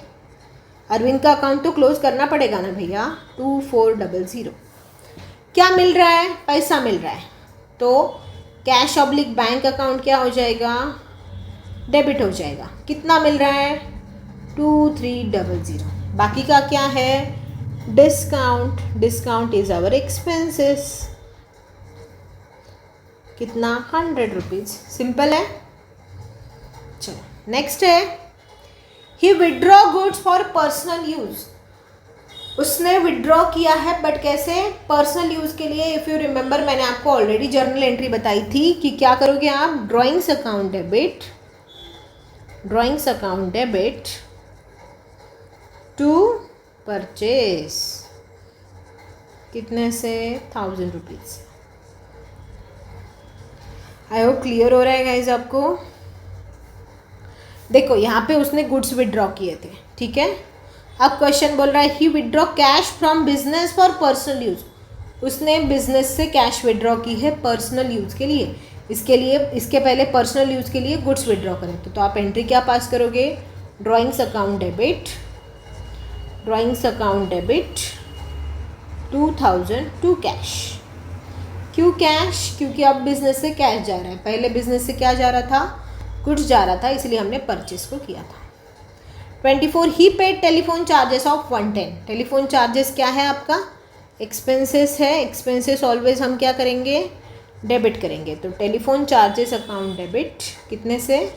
अरविंद का अकाउंट तो क्लोज करना पड़ेगा ना भैया, 2400। क्या मिल रहा है, पैसा मिल रहा है, तो कैश ऑब्लिक बैंक अकाउंट क्या हो जाएगा, डेबिट हो जाएगा। कितना मिल रहा है, 2300। बाकी का क्या है, discount, discount is our expenses, कितना 100 रुपीज़, सिंपल है। चलो नेक्स्ट है he withdraw goods for personal use. उसने विड्रॉ किया है बट कैसे, पर्सनल यूज़ के लिए। इफ़ यू रिमेंबर मैंने आपको ऑलरेडी जर्नल एंट्री बताई थी कि क्या करोगे आप, drawings account debit, drawings account debit to purchase, कितने से 1000 रुपीज़। आई होप क्लियर हो रहा है गाइज आपको। देखो यहाँ पे उसने गुड्स विड्रॉ किए थे, ठीक है। अब क्वेश्चन बोल रहा है he withdraw cash from business for personal use. उसने बिजनेस से कैश विड्रॉ की है पर्सनल यूज़ के लिए। इसके पहले पर्सनल यूज़ के लिए गुड्स विड्रॉ करें तो आप एंट्री क्या पास करोगे, drawings account debit, drawings account debit 2000 to cash. क्यों कैश, क्योंकि अब बिजनेस से कैश जा रहा है, पहले बिजनेस से क्या जा रहा था, गुड्स जा रहा था, इसलिए हमने परचेस को किया था। 24 he paid telephone charges of 110। Telephone charges क्या है आपका, एक्सपेंसेस है। एक्सपेंसेस ऑलवेज हम क्या करेंगे, डेबिट करेंगे। तो टेलीफोन चार्जेस अकाउंट डेबिट कितने से,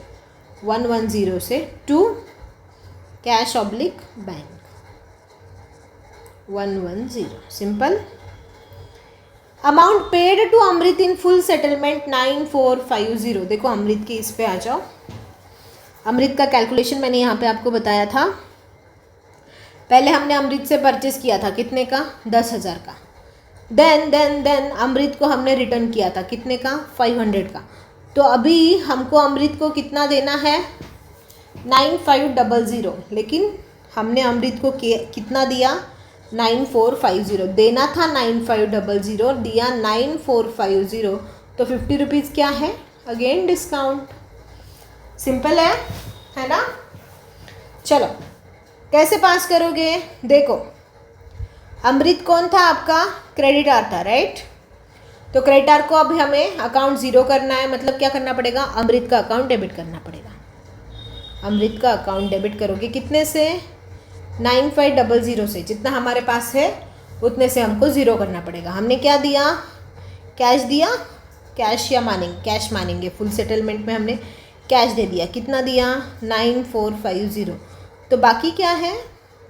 110 से to cash oblique bank 110, simple. Amount paid to Amrit in full settlement 9450। देखो अमृत की इस पे आ जाओ। अमृत का कैलकुलेशन मैंने यहाँ पे आपको बताया था। पहले हमने अमृत से परचेस किया था कितने का, 10,000 का। देन अमृत को हमने रिटर्न किया था कितने का, 500 का। तो अभी हमको अमृत को कितना देना है, 9500। लेकिन हमने अमृत को कितना दिया, 9450, देना था 9500, दिया 9450, तो 50 रुपीज़ क्या है, अगेन डिस्काउंट। सिंपल है ना। चलो कैसे पास करोगे, देखो अमृत कौन था आपका, क्रेडिटर था, राइट। तो क्रेडिटर को अब हमें अकाउंट ज़ीरो करना है, मतलब क्या करना पड़ेगा, अमृत का अकाउंट डेबिट करना पड़ेगा। अमृत का अकाउंट डेबिट करोगे कितने से, 9500 से, जितना हमारे पास है उतने से हमको ज़ीरो करना पड़ेगा। हमने क्या दिया, कैश दिया, कैश या मानेंगे, कैश मानेंगे, फुल सेटलमेंट में हमने कैश दे दिया, कितना दिया 9450, तो बाकी क्या है,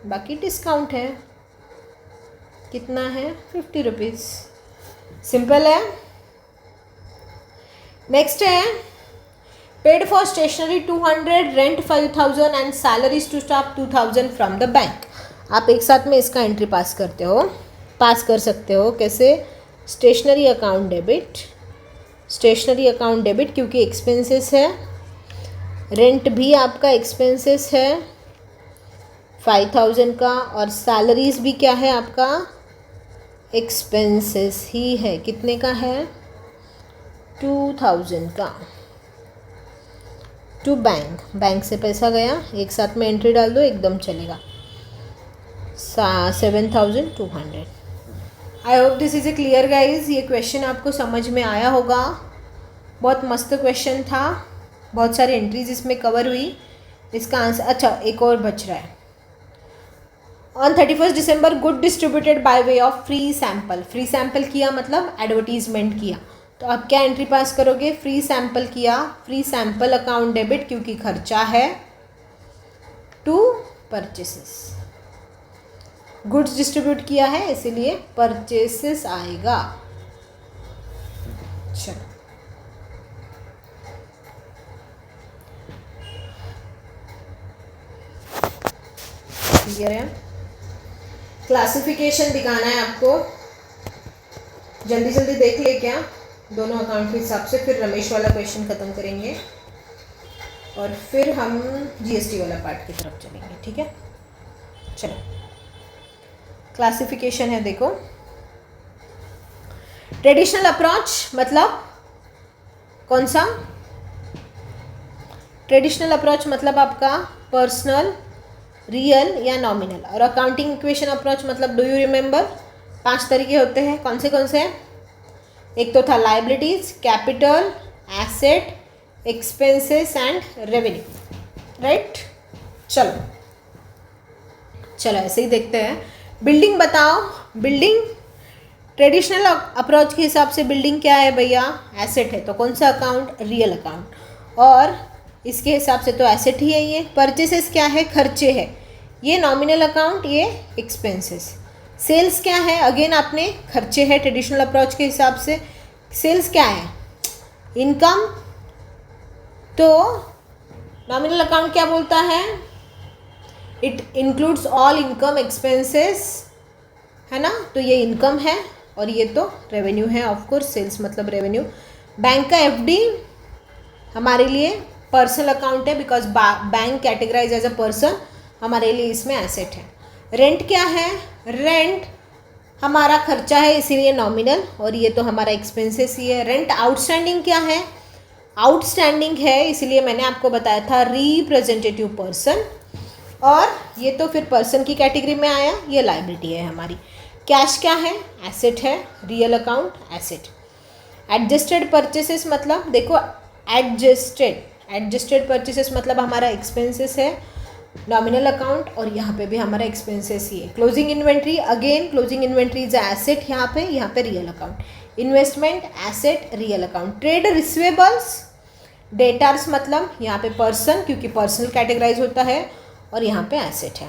बाकी डिस्काउंट है, कितना है 50 रुपीज़। सिंपल है। नेक्स्ट है paid for stationery 200, rent 5000 and salaries to staff 2000 from the bank. आप एक साथ में इसका एंट्री पास कर सकते हो। कैसे, stationery account debit, stationery account debit क्योंकि एक्सपेंसेस है, रेंट भी आपका एक्सपेंसेस है 5000 का, और सैलरीज भी क्या है आपका, एक्सपेंसेस ही है, कितने का है 2000 का, टू बैंक, बैंक से पैसा गया, एक साथ में एंट्री डाल दो, एकदम चलेगा 7200। आई hope this is a clear guys. ये क्वेश्चन आपको समझ में आया होगा, बहुत मस्त क्वेश्चन था, बहुत सारी एंट्रीज इसमें कवर हुई। इसका आंसर, अच्छा एक और बच रहा है, on 31 December good distributed by way of free sample. Free sample किया मतलब एडवर्टीजमेंट किया, तो आप क्या एंट्री पास करोगे, फ्री सैम्पल किया, फ्री सैम्पल अकाउंट डेबिट क्योंकि खर्चा है, टू परचेसेस, गुड्स डिस्ट्रीब्यूट किया है इसीलिए परचेसेस आएगा। चलो क्लियर है। क्लासिफिकेशन दिखाना है आपको, जल्दी जल्दी देख ले क्या, दोनों अकाउंट के हिसाब से, फिर रमेश वाला क्वेश्चन ख़त्म करेंगे और फिर हम जीएसटी वाला पार्ट की तरफ चलेंगे, ठीक है। चलो क्लासिफिकेशन है, देखो ट्रेडिशनल अप्रोच मतलब कौन सा, ट्रेडिशनल अप्रोच मतलब आपका पर्सनल, रियल या नॉमिनल, और अकाउंटिंग इक्वेशन अप्रोच मतलब डू यू रिमेंबर, 5 तरीके होते हैं, कौन से, एक तो था liabilities, capital, asset, expenses and revenue, right. चलो ऐसे ही देखते हैं। बिल्डिंग बताओ, बिल्डिंग ट्रेडिशनल अप्रोच के हिसाब से बिल्डिंग क्या है भैया, एसेट है, तो कौन सा अकाउंट, रियल अकाउंट, और इसके हिसाब से तो एसेट ही है ये। परचेसेस क्या है, खर्चे है, ये नॉमिनल अकाउंट, ये एक्सपेंसेस। सेल्स क्या है, अगेन आपने खर्चे है ट्रेडिशनल अप्रोच के हिसाब से। सेल्स क्या है, इनकम, तो नॉमिनल अकाउंट क्या बोलता है, it includes all income expenses, है ना, तो ये इनकम है, और ये तो रेवेन्यू है, ऑफ कोर्स सेल्स मतलब रेवेन्यू। बैंक का एफडी हमारे लिए पर्सनल अकाउंट है, because bank categorize as a person, हमारे लिए इसमें एसेट है। रेंट क्या है, रेंट हमारा खर्चा है इसीलिए नॉमिनल, और ये तो हमारा एक्सपेंसेस ही है। रेंट आउटस्टैंडिंग क्या है, आउटस्टैंडिंग है इसीलिए मैंने आपको बताया था रिप्रेजेंटेटिव पर्सन, और ये तो फिर पर्सन की कैटेगरी में आया, ये लायबिलिटी है हमारी। कैश क्या है, एसेट है, real account asset. Adjusted purchases मतलब देखो, एडजस्टेड परचेसेस मतलब हमारा एक्सपेंसेस है, नॉमिनल अकाउंट, और यहाँ पे भी हमारा एक्सपेंसेस ही है। Closing inventory, again closing inventory is asset, यहाँ पे real account. Investment asset, real account. Trade receivables, debtors मतलब यहाँ पे पर्सन क्योंकि पर्सनल कैटेगराइज होता है, और यहाँ पे एसेट है।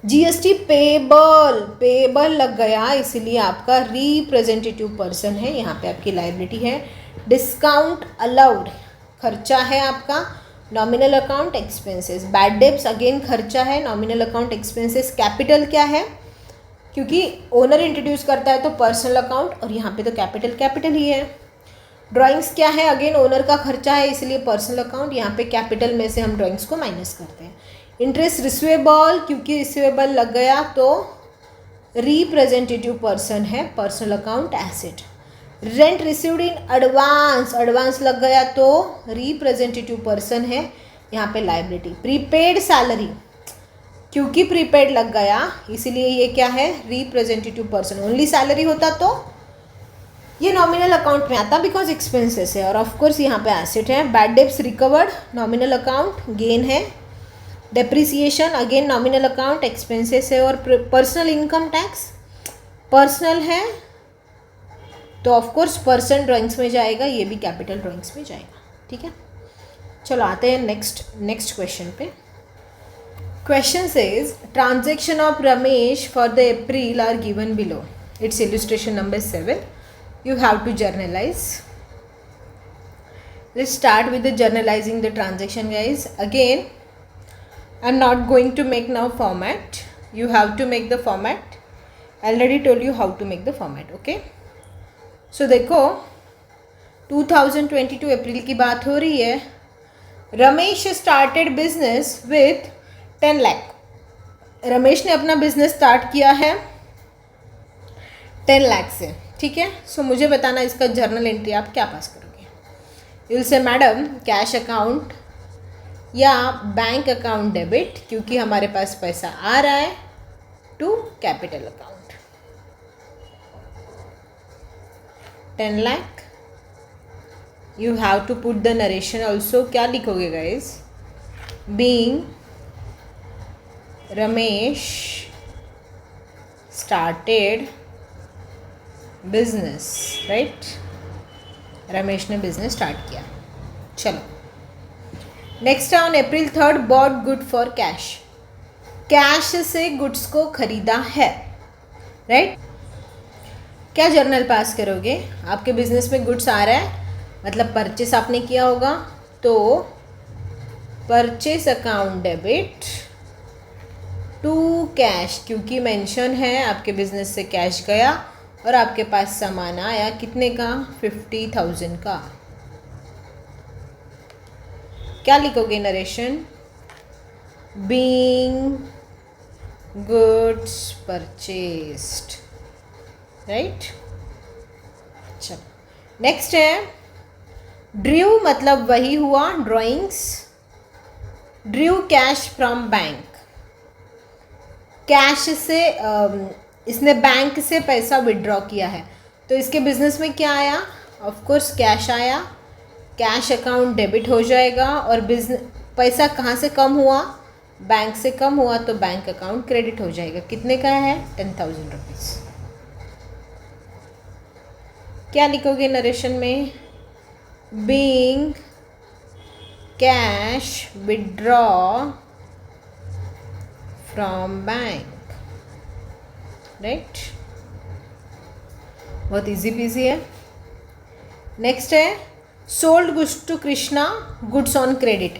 जीएसटी पेबल लग गया इसीलिए आपका रिप्रेजेंटेटिव पर्सन है, यहाँ पे आपकी लायबिलिटी है। डिस्काउंट अलाउड खर्चा है आपका, nominal account expenses. Bad debts again खर्चा है, नॉमिनल अकाउंट एक्सपेंसेस। कैपिटल क्या है, क्योंकि ओनर इंट्रोड्यूस करता है तो पर्सनल अकाउंट, और यहाँ पे तो कैपिटल ही है। ड्राइंग्स क्या है, अगेन ओनर का खर्चा है इसलिए पर्सनल अकाउंट, यहाँ पे कैपिटल में से हम ड्राइंग्स को माइनस करते हैं। इंटरेस्ट रिसीवेबल, क्योंकि रिसीवेबल लग गया तो रिप्रेजेंटेटिव पर्सन है, personal account asset. Rent received in advance, advance लग गया तो रिप्रेजेंटेटिव पर्सन है, यहाँ पे लाइबिलिटी। प्रीपेड सैलरी, क्योंकि प्रीपेड लग गया इसीलिए ये क्या है, रिप्रेजेंटेटिव पर्सन। ओनली सैलरी होता तो ये नॉमिनल अकाउंट में आता बिकॉज एक्सपेंसेस है, और ऑफ कोर्स यहाँ पे एसेट है। Bad debts recovered, nominal account, gain है। Depreciation again nominal account, expenses है। और पर्सनल इनकम टैक्स पर्सनल है तो ऑफ कोर्स पर्सन ड्राइंग्स में जाएगा, ये भी कैपिटल ड्राइंग्स में जाएगा। ठीक है, चलो आते हैं नेक्स्ट क्वेश्चन पे। Question says transaction of Ramesh for the April are given below. It's illustration number 7. You have to journalize. Let's start with the journalizing the transaction, guys. Again, I'm not going to make now format. You have to make the format. I already told you how to make the format. Okay. So देखो 2022 अप्रैल की बात हो रही है। Ramesh started business with 10 lakh. Ramesh ने अपना business start किया है 10 लाख से। ठीक है, सो मुझे बताना इसका जर्नल एंट्री आप क्या पास करोगे। You will say madam cash account या बैंक अकाउंट डेबिट, क्योंकि हमारे पास पैसा आ रहा है, to capital account 10 lakh. You have to put the narration also. क्या लिखोगे guys, being Ramesh started business, right, Ramesh ने बिजनेस स्टार्ट किया। चलो next on April 3 bought good for cash, cash से गुड्स को खरीदा है, राइट। क्या जर्नल पास करोगे, आपके बिजनेस में गुड्स आ रहा है मतलब परचेस आपने किया होगा, तो purchase account debit to cash, क्योंकि मेंशन है आपके बिजनेस से कैश गया और आपके पास सामान आया कितने का, 50,000 का। क्या लिखोगे narration, being goods purchased, right. चलो नेक्स्ट है ड्रू, मतलब वही हुआ, drawings. Drew cash from bank, cash से इसने बैंक से पैसा विड्रॉ किया है, तो इसके बिजनेस में क्या आया, ऑफ कोर्स कैश आया, कैश अकाउंट डेबिट हो जाएगा। और बिजनेस पैसा कहाँ से कम हुआ, बैंक से कम हुआ, तो बैंक अकाउंट क्रेडिट हो जाएगा। कितने का है, 10,000 रुपीज़। क्या लिखोगे नरेशन में, being cash withdraw from bank, right. बहुत इजी पीजी है। नेक्स्ट है sold goods to Krishna goods on credit,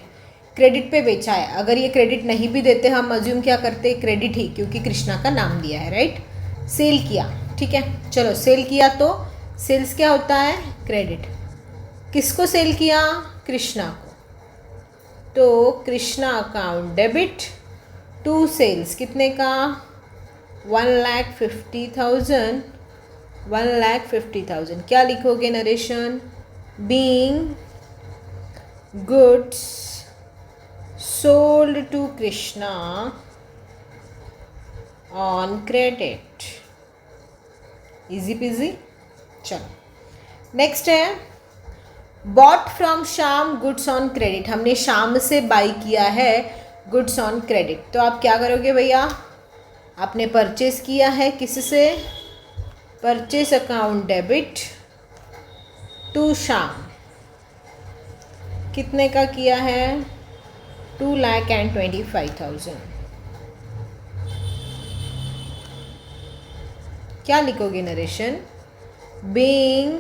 credit पे बेचा है। अगर ये क्रेडिट नहीं भी देते हम अज्यूम क्या करते, क्रेडिट ही, क्योंकि कृष्णा का नाम दिया है, राइट। सेल किया, ठीक है, चलो सेल किया तो सेल्स क्या होता है, क्रेडिट। किसको सेल किया, कृष्णा को, तो Krishna account debit to sales, कितने का, 1,50,000, 1,50,000। क्या लिखोगे narration, being goods sold to Krishna on credit, easy peasy. चलो नेक्स्ट है bought from Shyam goods on credit, हमने श्याम से बाई किया है गुड्स ऑन क्रेडिट, तो आप क्या करोगे भैया, आपने परचेस किया है किससे, purchase account debit to Shyam, कितने का किया है, 2,25,000। क्या लिखोगे narration, being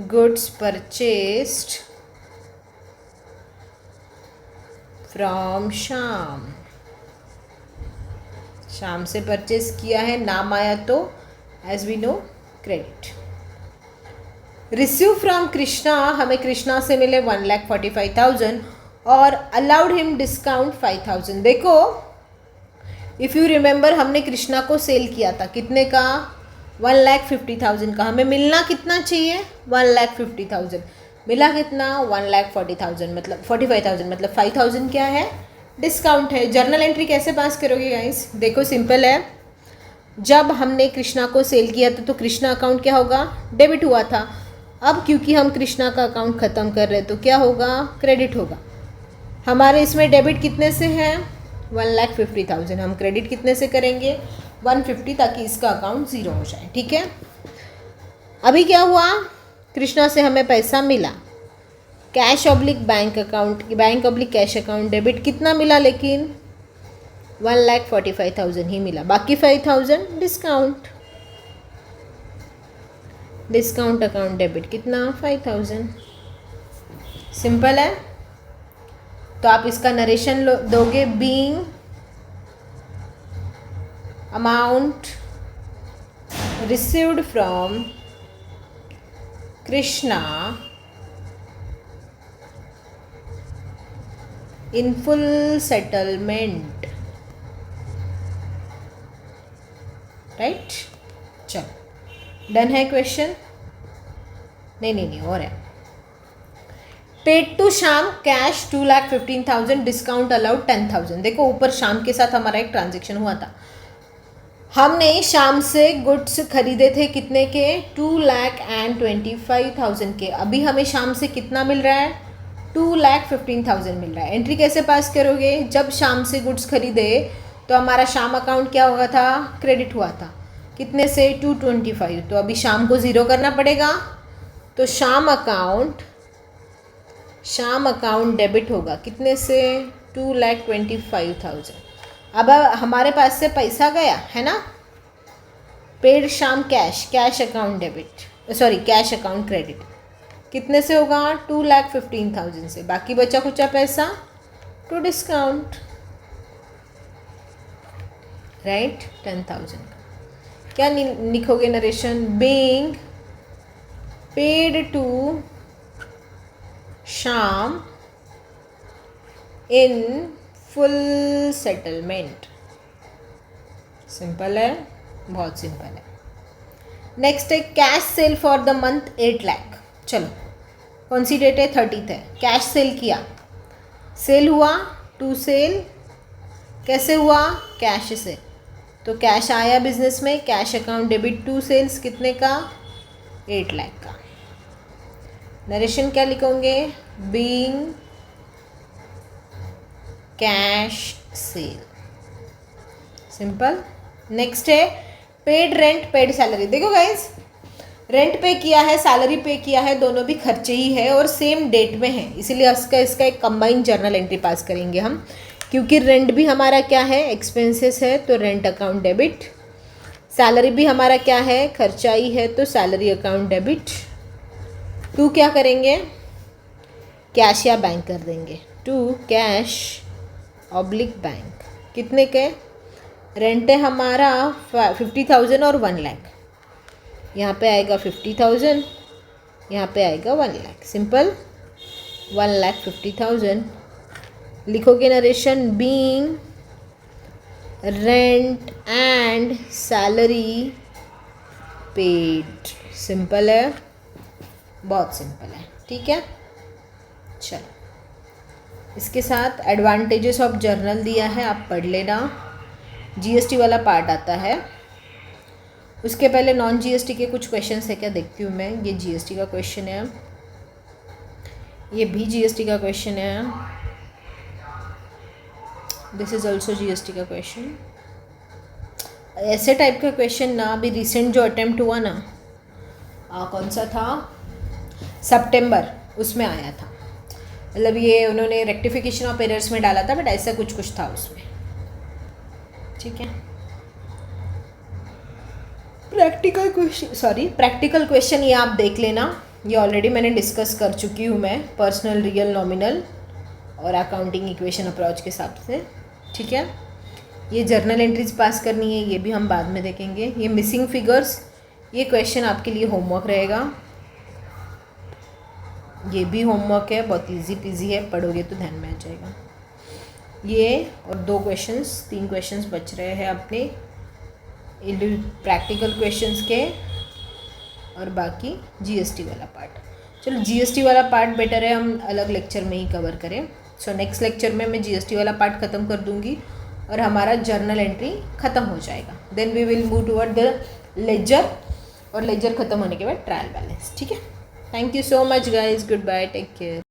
goods purchased from Shyam, Shyam से परचेस किया है, नाम आया तो as we know credit. Receive from Krishna, हमें कृष्णा से मिले 1,45,000 और अलाउड हिम डिस्काउंट 5,000। देखो इफ़ यू रिमेंबर हमने कृष्णा को सेल किया था कितने का, 1,50,000 का। हमें मिलना कितना चाहिए, 1,50,000। मिला कितना, 1,40,000 मतलब 45,000 मतलब 5,000 क्या है, डिस्काउंट है। जर्नल एंट्री कैसे पास करोगे गाइस, देखो सिंपल है। जब हमने कृष्णा को सेल किया था तो कृष्णा अकाउंट क्या होगा, डेबिट हुआ था। अब क्योंकि हम कृष्णा का अकाउंट ख़त्म कर रहे हैं तो क्या होगा, क्रेडिट होगा। हमारे इसमें डेबिट कितने से है, 1,50,000। हम क्रेडिट कितने से करेंगे, 150, ताकि इसका अकाउंट ज़ीरो हो जाए। ठीक है, अभी क्या हुआ, कृष्णा से हमें पैसा मिला, cash oblique bank account, bank oblique cash account debit कितना मिला, लेकिन 1,45,000 ही मिला। बाकी 5,000 डिस्काउंट, डिस्काउंट अकाउंट डेबिट कितना, 5,000। सिंपल है। तो आप इसका नरेशन दोगे, being amount received from Krishna in full settlement, right. चलो डन है क्वेश्चन, नहीं और है। पेड टू शाम कैश 2,15,000, डिस्काउंट अलाउड 10,000। देखो ऊपर शाम के साथ हमारा एक ट्रांजेक्शन हुआ था। हमने शाम से गुड्स खरीदे थे कितने के, 2,25,000 के। अभी हमें शाम से कितना मिल रहा है, 2,15,000 मिल रहा है। एंट्री कैसे पास करोगे, जब शाम से गुड्स खरीदे तो हमारा शाम अकाउंट क्या हुआ था, क्रेडिट हुआ था। कितने से, 225। तो अभी शाम को ज़ीरो करना पड़ेगा, तो शाम अकाउंट डेबिट होगा कितने से, 2,25,000। अब हमारे पास से पैसा गया है ना, पेड शाम cash account debit, sorry cash account credit कितने से होगा, 2,15,000 से। बाकी बचा खुचा पैसा टू डिस्काउंट, राइट, 10,000 का। क्या लिखोगे नरेशन, बीइंग पेड टू शाम इन फुल सेटलमेंट। सिंपल है, बहुत सिंपल है। नेक्स्ट है cash sale for the month 8 lakh. चलो कौन सी डेट है, 30th है। कैश सेल किया, सेल हुआ, टू सेल कैसे हुआ, कैश से। तो कैश आया बिजनेस में, cash account debit to sales कितने का, 8 लाख का। नरेशन क्या लिखोगे, being cash sale, simple. Next है पेड रेंट पेड सैलरी। देखो गाइज, रेंट पे किया है, सैलरी पे किया है, दोनों भी खर्चे ही है और सेम डेट में है, इसीलिए इसका एक कंबाइंड जर्नल एंट्री पास करेंगे हम। क्योंकि रेंट भी हमारा क्या है, एक्सपेंसेस है, तो रेंट अकाउंट डेबिट। सैलरी भी हमारा क्या है, खर्चा ही है, तो सैलरी अकाउंट डेबिट। टू क्या करेंगे, कैश या बैंक कर देंगे, टू कैश ऑब्लिक बैंक। कितने के, रेंट है हमारा 50,000 और 1 लाख। यहाँ पे आएगा 50,000, यहाँ पे आएगा 1 लाख। सिंपल, 1,50,000 लिखोगे narration, being rent and salary paid. Simple है, बहुत सिंपल है। ठीक है, चलो इसके साथ एडवांटेजेस ऑफ जर्नल दिया है, आप पढ़ लेना। जीएसटी वाला पार्ट आता है, उसके पहले नॉन जीएसटी के कुछ क्वेश्चन है क्या, देखती हूँ मैं। ये जीएसटी का क्वेश्चन है, ये भी जीएसटी का क्वेश्चन है, दिस इज ऑल्सो जीएसटी का क्वेश्चन। ऐसे टाइप का क्वेश्चन ना अभी रिसेंट जो अटेम्प्ट हुआ ना, कौन सा था, सितंबर, उसमें आया था। मतलब ये उन्होंने रेक्टिफिकेशन ऑफ एरर्स में डाला था, बट ऐसा कुछ था उसमें। ठीक है, प्रैक्टिकल क्वेश्चन ये आप देख लेना। ये ऑलरेडी मैंने डिस्कस कर चुकी हूँ मैं, पर्सनल, रियल, नॉमिनल और अकाउंटिंग इक्वेशन अप्रोच के हिसाब से। ठीक है, ये जर्नल एंट्रीज पास करनी है, ये भी हम बाद में देखेंगे। ये मिसिंग फिगर्स, ये क्वेश्चन आपके लिए होमवर्क रहेगा, ये भी होमवर्क है, बहुत इजी पीजी है, पढ़ोगे तो ध्यान में आ जाएगा। ये और 2 क्वेश्चंस 3 क्वेश्चंस बच रहे हैं अपने प्रैक्टिकल क्वेश्चंस के, और बाकी जीएसटी वाला पार्ट। चलो जीएसटी वाला पार्ट बेटर है हम अलग लेक्चर में ही कवर करें। सो नेक्स्ट लेक्चर में मैं जीएसटी वाला पार्ट ख़त्म कर दूंगी और हमारा जर्नल एंट्री ख़त्म हो जाएगा। Then we will move toward the ledger, और लेजर ख़त्म होने के बाद ट्रायल बैलेंस। ठीक है, thank you so much guys, good bye, take care.